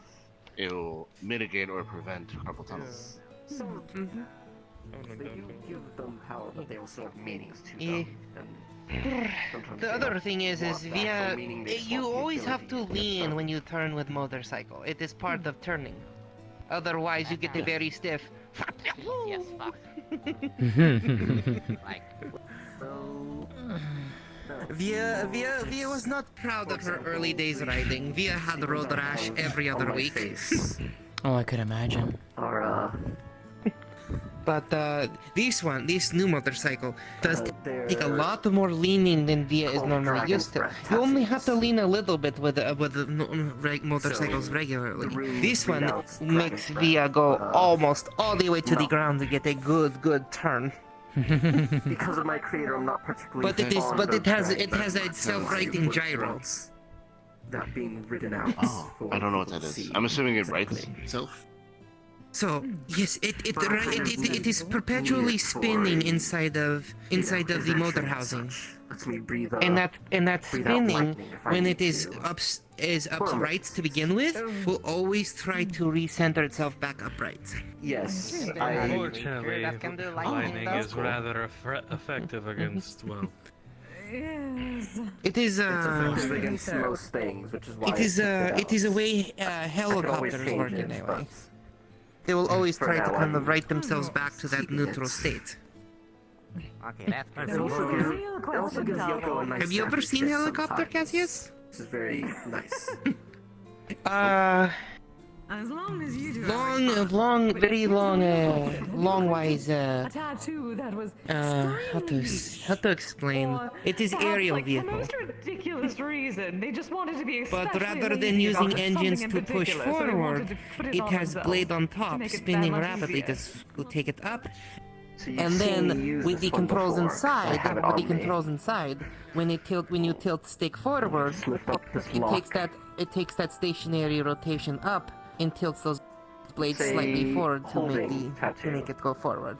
it'll mitigate or prevent carpal tunnel. So they do give them power, but they also have meanings to Yeah. them. The other thing is via you always have to lean when you turn with motorcycle. It is part of turning. Otherwise, you get a very stiff. Yes, fuck. Like, Via was not proud of her early days riding. Via had road rash every other week. Oh, I could imagine. But this new motorcycle does take a lot more leaning than Via is normally used to. You only have to lean a little bit with motorcycles regularly. This one makes Via go almost all the way to the ground to get a good turn. Because of my creator, I'm not particularly. But it has a self-righting gyro. That being ridden out. Oh, I don't know what that is. I'm assuming it writes itself. So yes, it is perpetually spinning inside of the motor housing, and that spinning, when it is upright to begin with, will always try to recenter itself back upright. Yes, Unfortunately, lightning is rather effective against, well... It is effective against most things, which is why it is a way helicopters work anyway. They will always try to kind of right themselves back to that neutral state. okay, that's good. It also gives Yoko a nice Have you ever sound seen to helicopter, sometimes. Cassius? This is very nice. As long as you do. Very long wise. A tattoo that was How to explain? It is aerial like, vehicle. For the most ridiculous reason, they just wanted to be. But especially rather than lazy using about engines something to in push particular, so they wanted forward, to put it on has themselves blade on to top, make it that spinning much rapidly easier. to take it up. So you've And seen me then use with the this one controls before, 'cause I inside, have it on me. when you tilt the stick forward, it takes that stationary rotation up and tilts those blades Say, slightly forward to holding tattoo. make it go forward.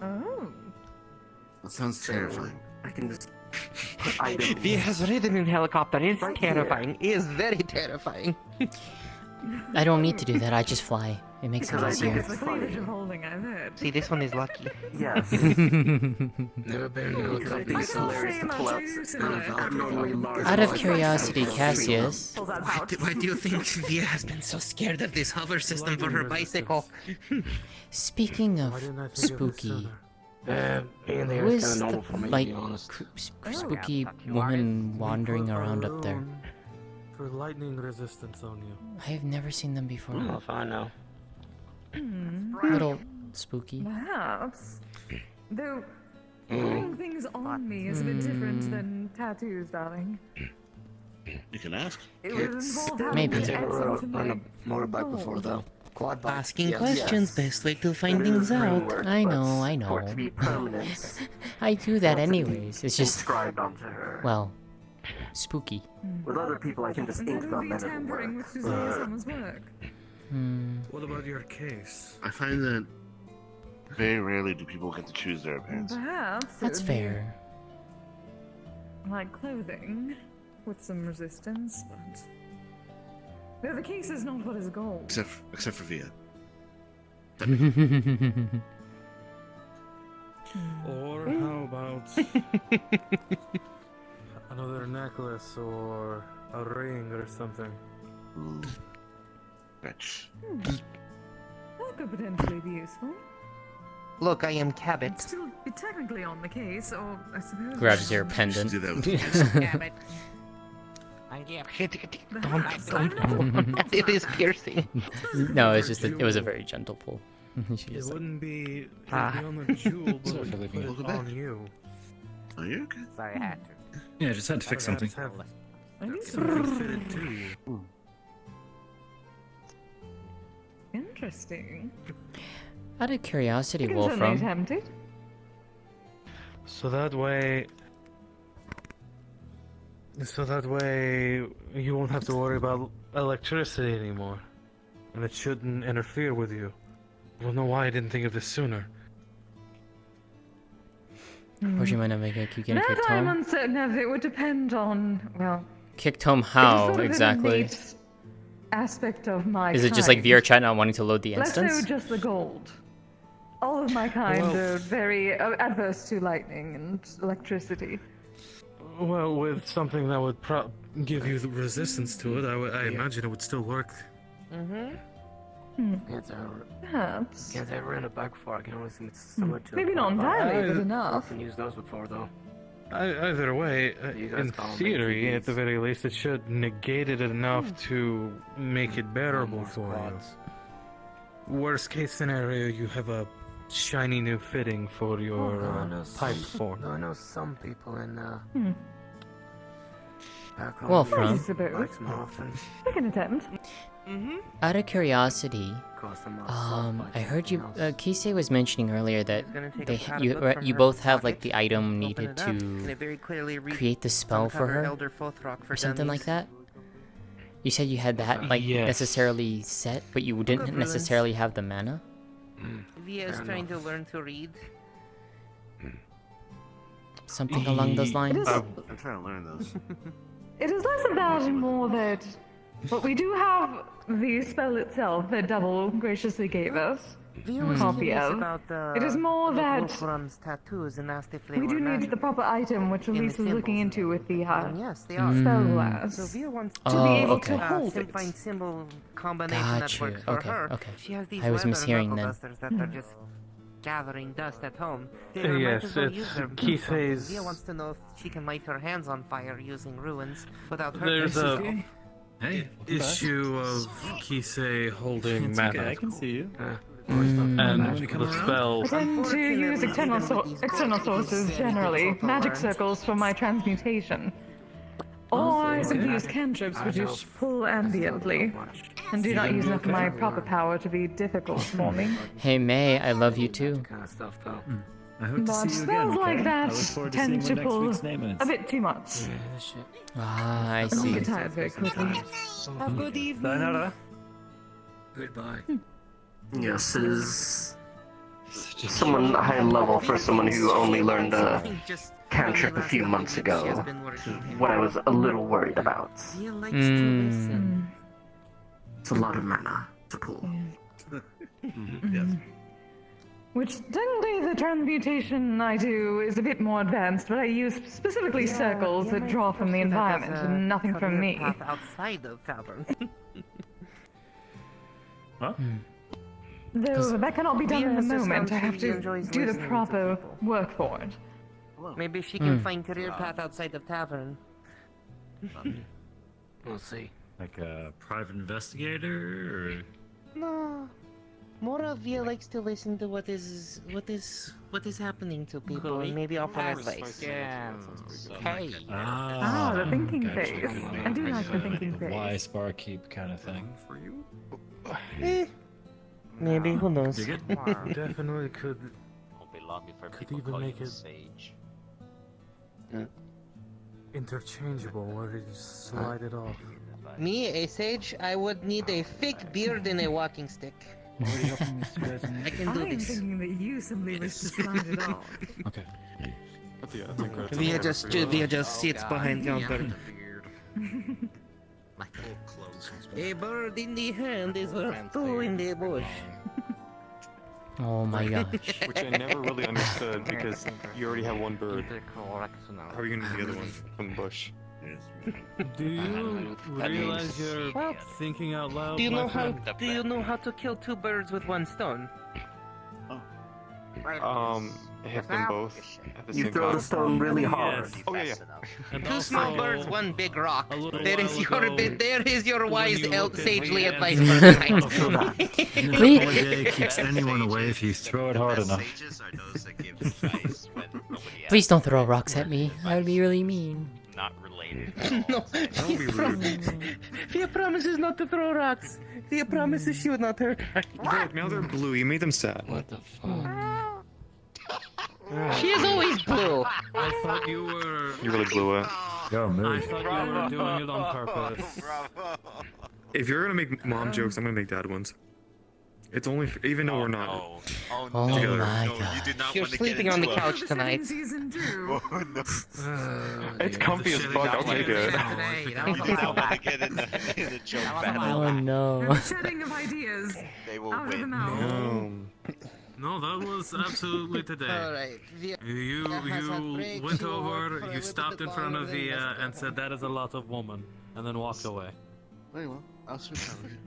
Oh. That sounds terrifying. I can just put items. Via has ridden in helicopter. It's Right terrifying. It is very terrifying. I don't need to do that. I just fly. It makes it Because I think easier. it's The cleavage of holding, I've heard. See, this one is lucky. Yes. Never been in a Because I think it's hilarious to pull out abnormally large. Out of ones. curiosity, Cassius, Why do you think Via has been so scared of this hover system for her bicycle? speaking of spooky, Being there who is is kind of the normal for me, like to be honest. spooky woman wandering around up there? For lightning resistance on you. I have never seen them before. Oh, if I know. Little spooky. Perhaps. Though, putting things on me is a bit different than tattoos, darling. You can ask. It would involve having Maybe. to add Never something run like a motorbike before gold. though. Quad bike. Asking Yes. questions, best way to find It is things green out. work, I but know, I For it know. to be permanent, I do that wants it to be anyways. It's just, inscribed onto her. well, spooky. With other people, I can just And ink that them would be and it'll tampering work. with Susanna's work. What about your case? I find that very rarely do people get to choose their appearance. Perhaps. it That's would be fair. like clothing, with some resistance, but. No, the case is not what is gold. Except for Via. Or how about another necklace or a ring or something? Ooh. Fetch. That could potentially be useful. Look, I am Cabot. Still be technically on the case, or I suppose. Grabs your pendant. Do that with the case. It is piercing. No, it's just it was a very gentle pull. She It was like, wouldn't be Ah. on the jewel, but Sorry for we leaving put it. it on you. Are you okay? Sorry, I had to. Yeah, I just had to fix something. Perhaps have I need something some. fitted to you. Interesting. out of curiosity, I can certainly Wolfram, attempt it. So that way, So that way you won't have to worry about electricity anymore. And it shouldn't interfere with you. I don't know why I didn't think of this sooner. Would you mind if I keep getting That kicked I'm home? uncertain of. It would depend on, well... Kicked home it is how, sort of an exactly? innate aspect of my Is it just like kind. VR chat not wanting to load the Less instance? so just the gold. All of my kind are very adverse to lightning and electricity. Well, with something that would give you the resistance to it, I imagine it would still work. Mm-hmm. Perhaps. Can't I rent a bike for? I can only think it's similar to. Maybe not entirely, but I've enough. used those before, though. Either way, You guys in call them theory, ATVs. at the very least, it should negate it enough to make it bearable for you. Worst case scenario, you have a shiny new fitting for your pipe form. No, I know some people in back home. Well, use from- bikes more often. We can attempt. Out of curiosity, Cost them I heard you, Kisei was mentioning earlier that Gonna take they, a pad of you, book from you her both have like pocket, the item open needed it up, and to it very clearly reads create the spell for Uncover her, Elder Fothrock for or something like dummies. that. You said you had that like Yes. necessarily set, but you didn't ruins. necessarily have the mana. Via is trying to learn to read. Something along those lines. I'm trying to learn those. It is less of that and more that... But we do have the spell itself that Double graciously gave us. Via was Copy curious of. about It is more that Wolfram's tattoos and asked if they we were do need magic. the proper item, which In the Elise is looking symbols. into with the Yes, they are. spell Mm. glass. So Via wants to be able okay. to hold it. find symbol combination Got that you. works for Okay, her. okay. She has these I was leather mishearing knuckle then. dusters that are just gathering dust at home. They might Yes, as well it's use them. Kisei's- Via wants to know if she can light her hands on fire using ruins without hurting There's a herself. issue of Kisei holding It's mana. okay, I can see you. And When you come the around. spell... I tend to use external sources generally, magic circles for my transmutation. Or I simply use cantrips which pull ambiently, and do not use enough of my proper power to be difficult for me. Hey May, I love you too. Kind of stuff, though. I hope to But see you again. spells like okay? that I look forward to tend seeing to what next pull week's name is. a bit too much. Ah, I I see. get tired very quickly. Have a good evening. Sayonara. Goodbye. Yes, is someone high level for someone who only learned cantrip a few months ago. What I was a little worried about. Via likes to listen. It's a lot of mana to pull. Yes. Which technically the transmutation I do is a bit more advanced, but I use specifically circles that draw from the environment and nothing from me. Path outside of tavern. Huh? Though that cannot be done in the Via has moment, I just have found she to enjoys do the listening to proper people. work for it. Maybe she can find career path outside of tavern. We'll see. Like a private investigator, or No. More Via likes to listen to what is happening to people and maybe offer advice. Hey. Ah, the thinking gotcha. phase. I do like the thinking phase. wise barkeep kind of thing. For you? Maybe, who knows? Dig it? Definitely could Won't be long before Could people even call make you it- sage. interchangeable where you just slide it off. Me, a sage, I would need a fake beard and a walking stick. I can do I am this. thinking that you simply wish to slide it off. Okay. Via just sits behind counter. A bird in the hand is worth two in the bush. Oh my gosh. Which I never really understood because you already have one bird. How are you gonna do the other one from the bush? Do you realize you're Well, thinking out loud? Do you know my how? friend? Do you know how to kill two birds with one stone? Hit them both at the You same throw time. the stone really hard. Oh yeah, And Two small also, birds, one big rock. a little There is while your ago, there is your when wise you looked at sagely me advice and- for tonight. Please- One day keeps anyone away if you throw it hard enough. Sages are those that give advice when nobody else. Please don't throw rocks at me. That would be really mean. Not related. No, Via promises not to throw rocks. Via promises she would not hurt her. look, now they're blue. You made them sad. What the fuck? She is always blue. I thought you were. You really blew it. Yo, I move. thought you were doing it on purpose. If you're gonna make mom jokes, I'm gonna make dad ones. It's only even though we're not together. my No, you do not You're want to sleeping get on into the a- couch tonight. Season 2. Oh, no. It's comfy as fuck. I'll take it. You do not want to get in a joke battle. Oh no. The shedding of ideas. They will out of the win. mouth. No, that was absolutely today. Alright, You went over, you stopped in front of Via and said that is a lot of woman, and then walked away. Very well. I'll switch out with you.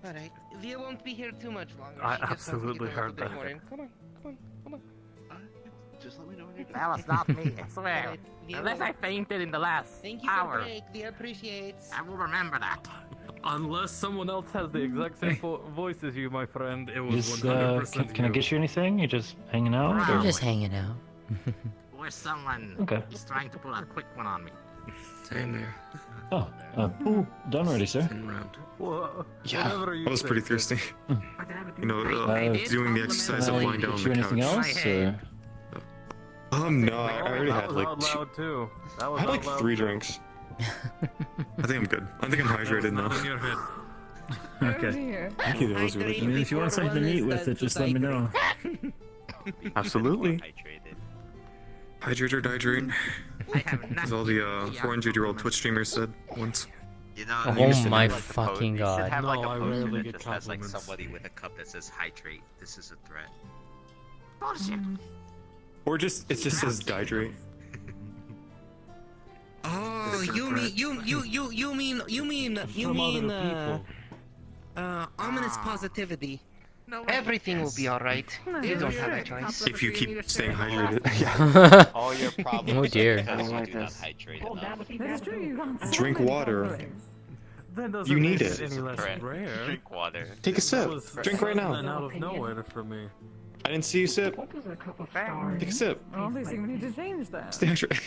Alright, Via won't be here too much longer. I She just has to absolutely get a little heard bit that. more in. Come on. Just let me know when you're That was not me, I swear. Alright, Via Unless will- I fainted in the last Thank you hour. for break. Via appreciates. I will remember that. Unless someone else has the exact same voice as you, my friend, it was Just, 100% can I get you anything? You just hanging out? Wow. Or? I'm just hanging out. Or someone Okay. is trying to pull a quick one on me. Same here. Oh, done already, sir. Yeah, Whatever you I was say, pretty sir. thirsty. You know, doing the exercise of lying down on Get the you anything couch. else? Or? No, I already That had was like out two, loud too. That I was had out like loud 3 too. drinks. I think I'm good. I think I'm hydrated Not now. in your head. Oh dear. Thank you, that was really I mean, good. if you want something to eat with it, just let me know. Absolutely. Hydrated. Hydrate or dihydrate, I have as not. all the 400-year-old Twitch streamers said once. You know, Oh you should my have, like, a fucking You should God. have like No, a I poster rarely that get just has like compliments. somebody with a cup that says hydrate. This is a threat. Bullshit. Or it just says dihydrate. Oh, you mean ominous positivity. No, Everything will be alright. You don't have a choice. If you keep staying hydrated. Yeah. All your problems Oh, dear. are because you like do not this. hydrate enough. That's true. You got so Drink many water. problems. That doesn't You make need it it. any less Threat. rare. Drink water. Take a sip. That was Drink right sudden and now. out of nowhere for me. I didn't see you sip. What is a cup of stars? Take a sip. Obviously, we need to change that. Stay hydrated.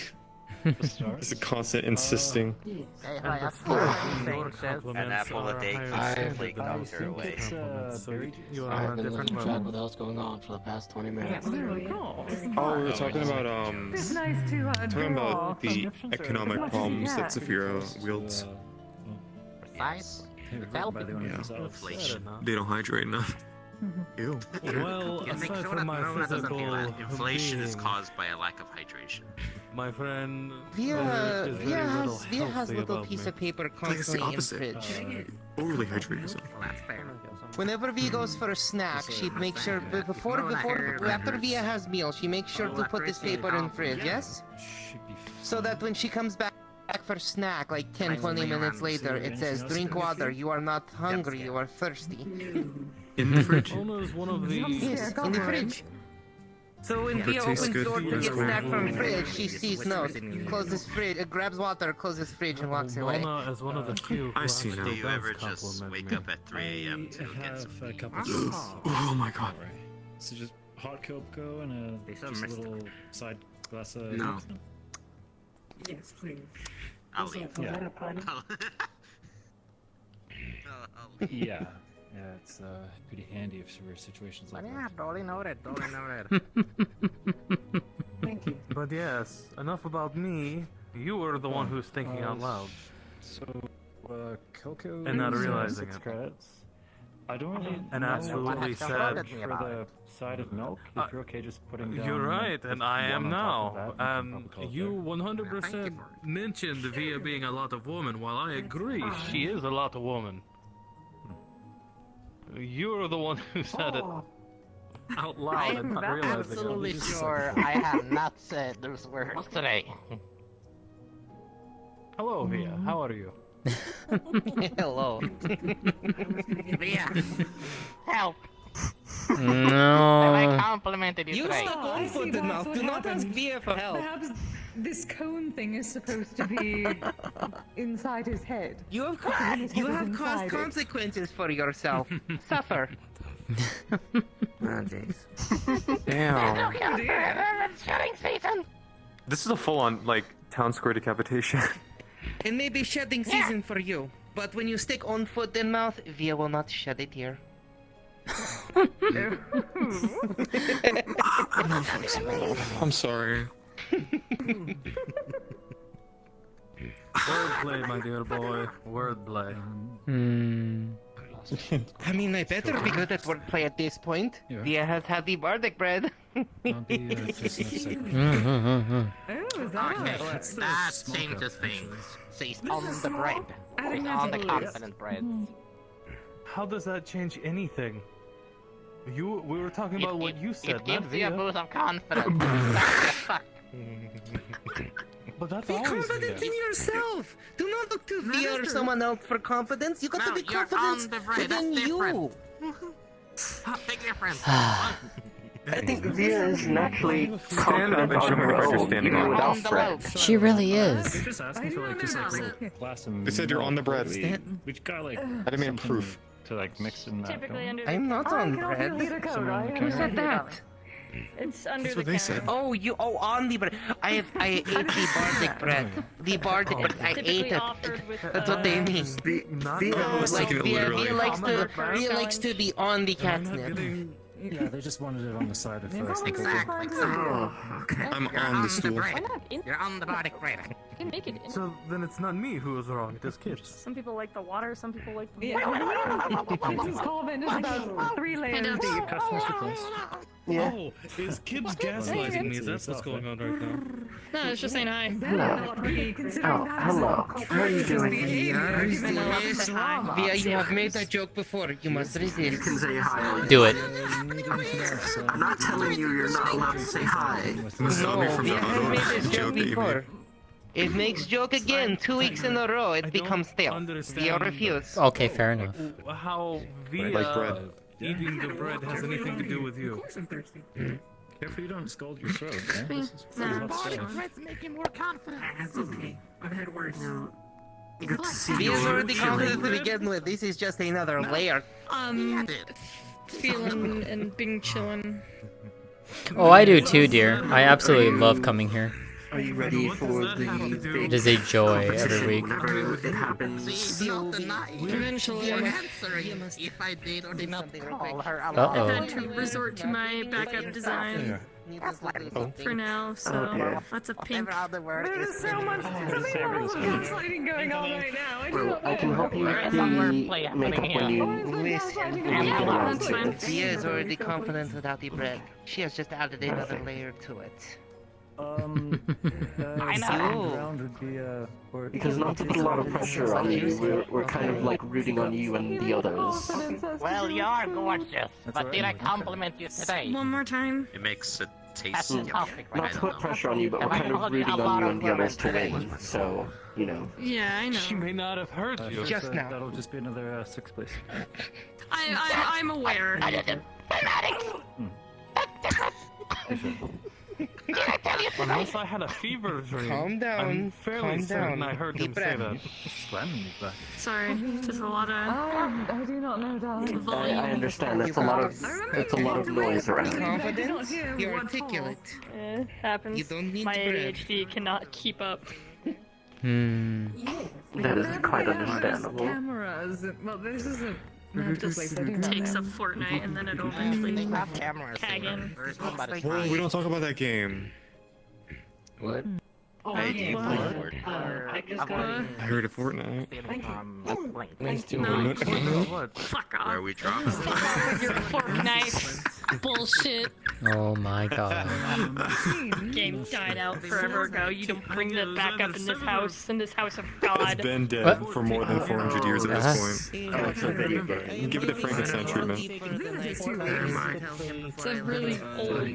It's a constant insisting. Hey, And hi, the that's full what of your I'm saying. An compliments apple a are day higher keeps I- the plague doctor away. compliments, so you are I've on a been different losing track level. of what's going on for the past 20 minutes. There we go. Oh, we were talking about It's nice to talking draw about the subscriptions as economic much as you problems can. that Zafira wields. Precise. It's helping. Yeah, Inflation. they don't hydrate enough. Ew. Well, Yeah, make aside sure from that my Rona doesn't physical feel that. Inflation is being, caused by a lack of hydration. my friend Via is very little has healthy little about piece me. of paper I think it's the constantly in opposite. fridge. Overly hydrated. So. Well, that's fair. Whenever Via goes for a snack, she makes sure after Via has meal, she makes sure to put this paper in fridge. Yes, so that when she comes back for snack, like 10-20 minutes later, it says, "Drink water. You are not hungry. You are thirsty." In the fridge. Ona is one of the Yes, in the fridge. So when If it Via tastes opens good, door to that's get cool. snack from fridge, she sees note, closes fridge, grabs water, closes fridge, and walks away. Mona is one of the few who I see now. Do actually you does ever just compliment wake me. up at 3 a.m. to get some a meat? couple Oh my god. So just hot cocoa and They a so just a missed little side glass of. No. Yes, please. I'll leave. Yeah. I'll leave. Yeah. Yeah, it's pretty handy for situations like Yeah, that. totally noted, totally noted. Thank you. But yes, enough about me. You were the one who's thinking out loud. So, cocoa And not is, realizing 6 it. credits. I don't really And know absolutely what to said- charge for the side of milk. If you're okay just putting down. You're right, like, and I am one on top now. of that, and And probably call it you there. 100% mentioned Via being a lot of woman. While I agree, she is a lot of woman. You're the one who said it out loud and I'm not realizing absolutely it. sure I have not said those words today. Hello, Via. How are you? Hello. Via, help! No. I complimented you You today. stuck on foot enough. Do not ask Via for help. Perhaps this cone thing is supposed to be inside his head. You have His head is caused inside it. consequences for yourself. Suffer. Oh, jeez. Damn. Shutting season. This is a full-on like town square decapitation. It may be shedding season for you, but when you stick on foot in mouth, Via will not shed it here. I'm sorry. Wordplay, my dear boy. Wordplay. I mean, I better be good at wordplay at this point. Dia has had the bardic bread. I'll be fixing a second. Okay, that changes things. She's on the bread. She's on the confident bread. How does that change anything? We were talking about what you said, It gives not you a Via. boost of confidence. But that's Be always confident Via. in yourself. Do not look to Via or someone else for confidence. You got No, to be you're on confident the bread. within That's you. Take your friends. I think Via is naturally Stand up confident and on show me her what you're own, standing even on. without On the Fred. low. She really is. They're just asking for like just like a little glass of They said you're on the bread. We got like I didn't mean proof. to like mix in that. Typically under the I'm not on bread. Who said that? It's under That's the what they counter. said. Oh, on the bread. I ate the bardic bread. The bardic bread. I ate Typically it. offered with, That's what they mean. I was taking it literally. Via likes to be on the catnip. Yeah, they just wanted it on the side at first. Exactly. Oh, okay. I'm You're on the the stool. bread. You're on the bardic bread. You can make it in. So then it's not me who is wrong, it is kids. Some people like the water, some people like the This Corbin is about 3 layers deep. Yeah. Oh, is Kibbs gaslighting me? That's what's going on right now. No, it's just saying hi. Not really, considering Oh, that hello. How are you doing? Via, you have made that joke before. You must You resist. can say hi. Do it. I'm not telling you you're not allowed to say hi. No, me from Via the has other made this joke joke that you before. It makes joke again 2 weeks in a row. It becomes stale. Via refuse. Okay, fair enough. How Via Like bread. eating the bread has anything to do with you. Careful you don't scald your throat. Yeah? This is pretty hot stuff. Bread's making more confident. That's okay. I've had worse. Good to see you. Via's already confident to begin with. This is just another layer. Feeling and being chillin'. Oh, I do too, dear. I absolutely love coming here. Are you ready for the big It is a joy every week. whenever it happens? Eventually, You're answering if I did or did not call her a Uh-oh. I had to resort to my backup design for now, so lots of pink. There's so much levels of gaslighting going on right now. I do Well, not I can help you with the makeup when you get around to it. Via is already confident without the bread. She has just added another layer to it. I know. Round would be, Because not to put a lot of pressure on you, we're kind of like rooting on you and the others. Well, you are gorgeous, but did I compliment you today? One more time. It makes it That's taste. topic, Not right? to put pressure on you, but we're kind of rooting on you and the others to win. So, you know. Yeah, I know. She may not have heard you. Just now. That'll just be another 6 place. I'm aware. Unless I had a fever dream. Calm down. I'm fairly Calm certain down. I heard Deep him say breath. that. Slamming me back. Sorry, just a lot of I do not know, darling. I understand. That's a lot of noise around. Confident? You're articulate. happens. You don't need My the bread. ADHD cannot keep up. That is quite understandable. Cameras. Well, this is a It takes a fortnight and then it'll eventually Have cameras. tag in. Whoa, we don't talk about that game. What? What? I heard a Fortnite. No. Fuck off. Where we dropped. Your fork knife. Bullshit. Oh my god. Game died out forever ago. You don't bring that back up in this house of It's God. been dead for more than 400 years at this point. Give it the Frankenstein treatment. It's a really old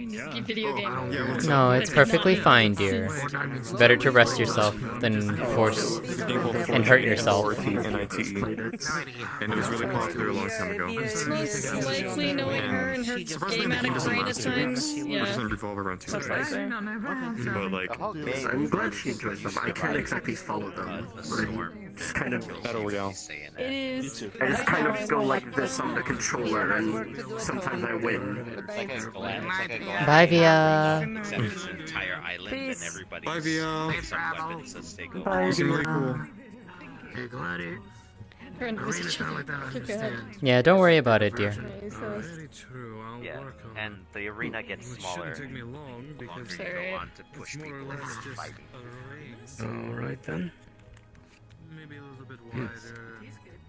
video game. Yeah, what's No, up? it's perfectly fine, dear. It's better to rest yourself than force and hurt yourself. NITE. And it was really popular a long time ago. Most likely knowing her and her game addict brain at times. Yeah. 100% revolve around two That's what I things. say. But like, I'm glad she enjoys them. I can't exactly follow them. I just kind of Battle Royale. It is. I just kind of go like this on the controller, and sometimes I win. Bye, Via. Except it's an entire island and everybody. Bye, Via. Some weapons as they go. Bye, You seem really Via. cool. Hey, Gladys. Her and Arena sound like that. Kick your head. Yeah, don't worry about it, dear. Very true. I'll Yeah, work on and the arena gets it. Which smaller. shouldn't take me long because You Sorry. go on to push it's more or people less into just fighting. a race. Alright then. maybe a little bit wider,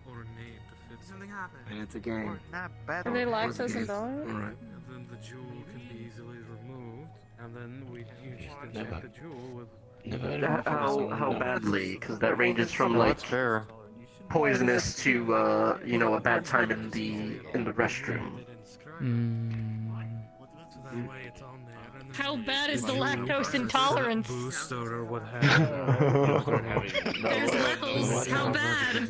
ornate to fit. Something happened. And it's a game. Not bad. Are they lactose intolerant? Alright. And then the jewel can be easily removed, and then you just Never. inject the jewel with. How badly? Because that ranges from like That's fair. poisonous to a bad time in the restroom. How bad is the lactose intolerance? Booster or what have you. There's levels. How bad?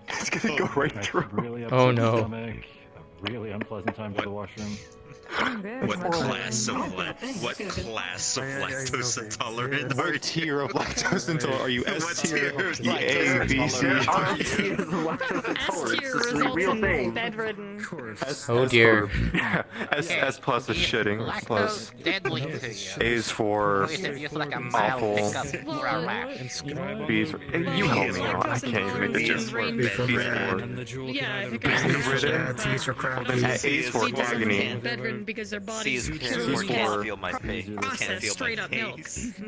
It's gonna go right through. Really upset Oh no. stomach, a really unpleasant time to the washroom. What class of lactose intolerant are you? What tier of lactose intolerant are you? What S tier? tier of You A, B, C. S tier results in bedridden. Oh dear. S plus is shitting. Plus Lactose deadly to you. A is for At least if you like a mild awful. hiccup or a rash. B is for, you help me out. I can't even make this work. B is for Yeah, bedridden. T's for crowd. A is for agony. bedridden because their bodies C is purely for process straight up milk.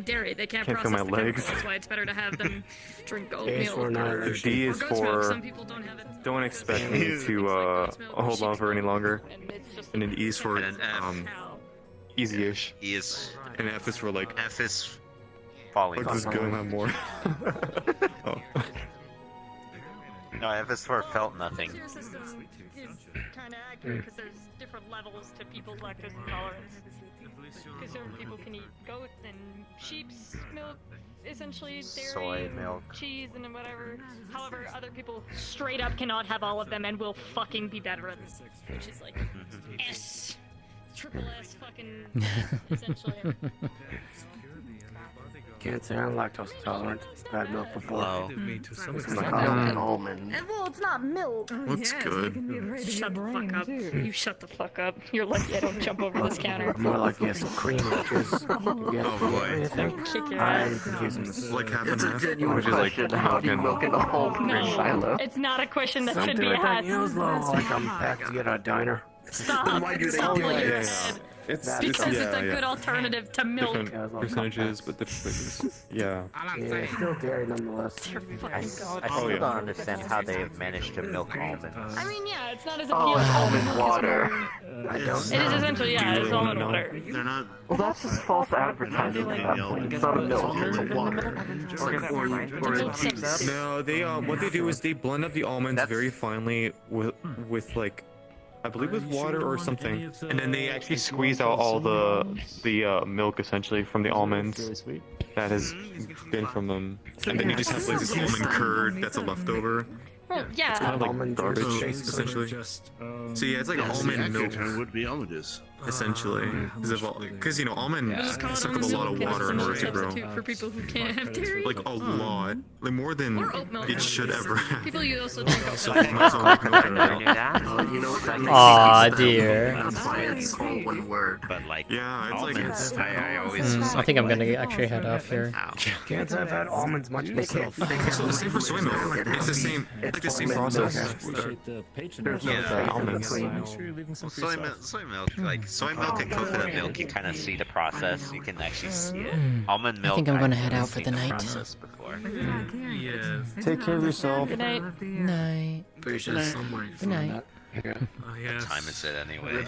Dairy, they can't Can't feel process my the legs. chemicals. That's why it's better to have them drink oat A is milk for or annihilation. D is goat's milk. for Some people don't have it. don't expect me to hold on for any longer. And then E is for easy-ish. E is. And F is for like F is. like just going on more. Oh. No, F is for felt nothing. Your system is kind of accurate because there's different levels to people's lactose intolerance. Because certain people can eat goat and sheep's milk, essentially dairy, Soy and milk. cheese, and whatever. However, other people straight up cannot have all of them and will fucking be bedridden. Which is like S, triple S, fucking essentially. Can't say I'm lactose intolerant. Bad milk before. It's like almond. Well, it's not milk. Looks good. Shut the fuck up. You shut the fuck up. You're lucky I don't jump over this counter. More like yes, cream, which is. Oh boy. Kick your I'm ass. confusing this. Like half and half, Genuine which is like question. How do you milk in a whole cream silo? It's not a question that should Something be like that asked. feels like I'm packed at a diner. Stop. Why do they Stop do while that? you're Yeah. ahead. It's Because it's a good alternative to milk. different percentages, but different. Yeah. Yeah, it's still dairy nonetheless. I still don't understand how they've managed to milk almonds. I mean, yeah, it's not as Oh, appealing. almond water. I don't It is essentially, yeah, it's almond know? water. They're not. Well, that's just false advertising at that point. It's not a milk, it's a water. Or a juice. No, they what they do is they blend up the almonds very finely with like I believe with water or something, and then they actually squeeze out all the milk essentially from the almonds that has been from them, and then you just have like this almond curd that's a leftover. Well, yeah. It's kind of like Almond garbage juice. essentially. So yeah, it's like almond milk would be almond juice. essentially, because you know almond We'll just call it suck up a almond lot of milk, and water in it's order to a grow. substitute for people who can't have dairy. Like a lot, like more than Or oat milk. it should ever have. People you also drink oat So milk. you might as well make milk out of it. You know what that makes Aw, sense, though. dear. That's why it's called one word. But like, Yeah, it's like almonds, I always. I think I'm gonna actually head off here. Can't say I've had almonds much myself. so the same for soy milk. It's the same. It's like the same process. There's no Yeah. space in Almonds. between. Soy milk, like soy milk and coconut milk, you kind of see the process. You can actually see it. Almond milk. I think I'm gonna I've head never out for seen the night. process before. Yes. Take care of yourself. Good night. Night. Pretty sure there's some way Good night. Yes. What time is it anyway?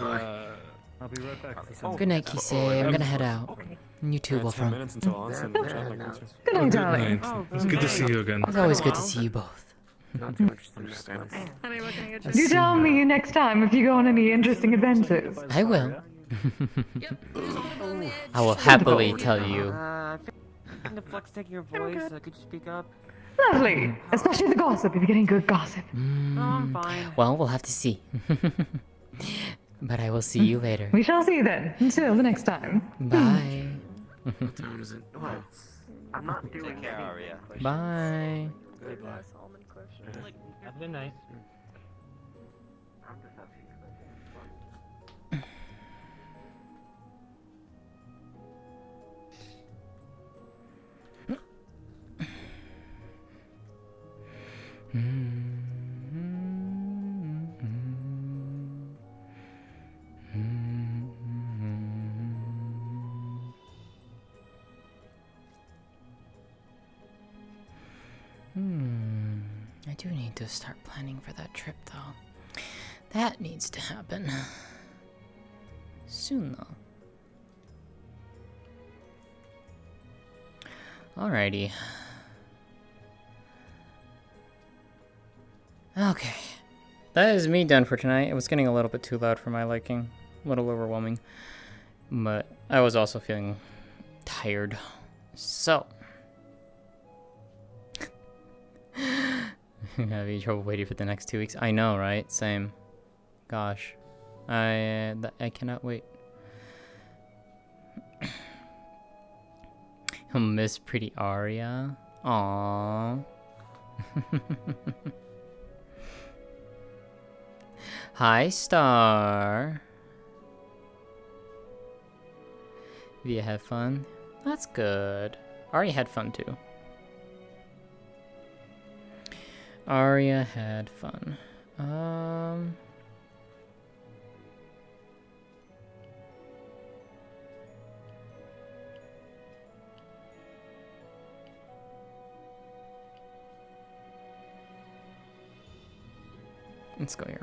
I'll be right back. For some Good night, Kisei. I'm gonna head out. You too, 10 Wolfram. minutes until onset. which I like that. Good night, darling. It's good to see you again. It's always good to see you both. Not too much. Honey, what can I get you? You tell me next time if you go on any interesting adventures. I will. Yep. There's one on the edge. I will happily tell you. I think the flex taking your voice. Could you speak up? Lovely. Especially the gossip, if you're getting good gossip. No, I'm fine. Well, we'll have to see. But I will see you later. We shall see then. Until the next time. Bye. What time is it? What? I'm not doing Take care, Aria. Bye. Goodbye. Have a good night. Hmm. do need to start planning for that trip, though. That needs to happen. Soon, though. Alrighty. Okay. That is me done for tonight. It was getting a little bit too loud for my liking. A little overwhelming. But I was also feeling tired. So. Having trouble waiting for the next 2 weeks. I know, right? Same. Gosh. I cannot wait. I'll miss pretty Aria. Aww. Hi, Star. Have you had fun? That's good. Aria had fun too. Aria had fun. Let's go here.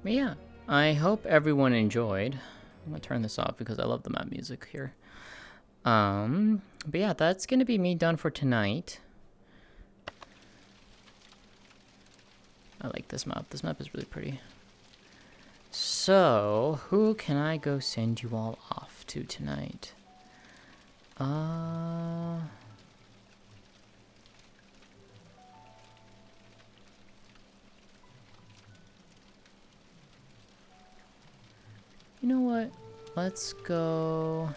But yeah, I hope everyone enjoyed. I'm gonna turn this off because I love the map music here. But yeah, that's gonna be me done for tonight. I like this map. This map is really pretty. So, who can I go send you all off to tonight? You know what? Let's go...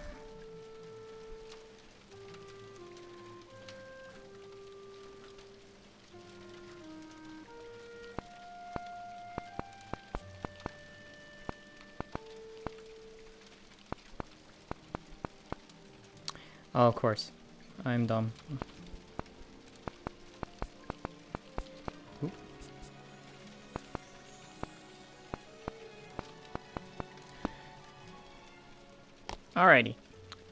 Oh, of course. I'm dumb. Oop. Alrighty.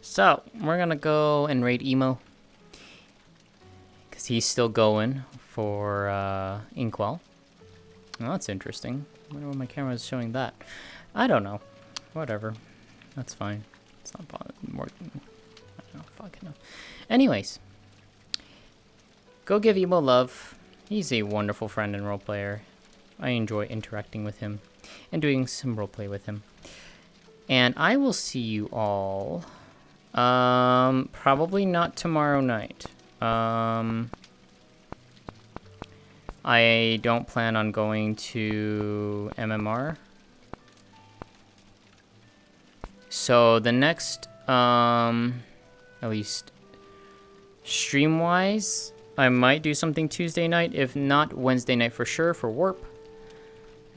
So, we're gonna go and raid Emo. Because he's still going for Inkwell. Well, that's interesting. I wonder why my camera is showing that. I don't know. Whatever. That's fine. It's not more... I don't fucking know. Anyways. Go give Emo love. He's a wonderful friend and role player. I enjoy interacting with him. And doing some roleplay with him. And I will see you all... probably not tomorrow night. I don't plan on going to MMR. So the next, at least stream-wise, I might do something Tuesday night, if not Wednesday night for sure for Warp.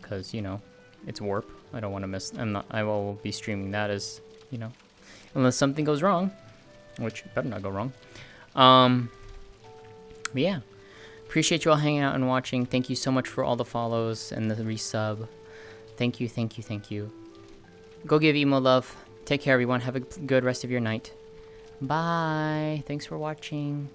Because, you know, it's Warp. I don't want to miss, I will be streaming that as, you know, unless something goes wrong, which better not go wrong. But yeah, appreciate you all hanging out and watching. Thank you so much for all the follows and the resub. Thank you, thank you, thank you. Go give Emo love. Take care, everyone. Have a good rest of your night. Bye. Thanks for watching.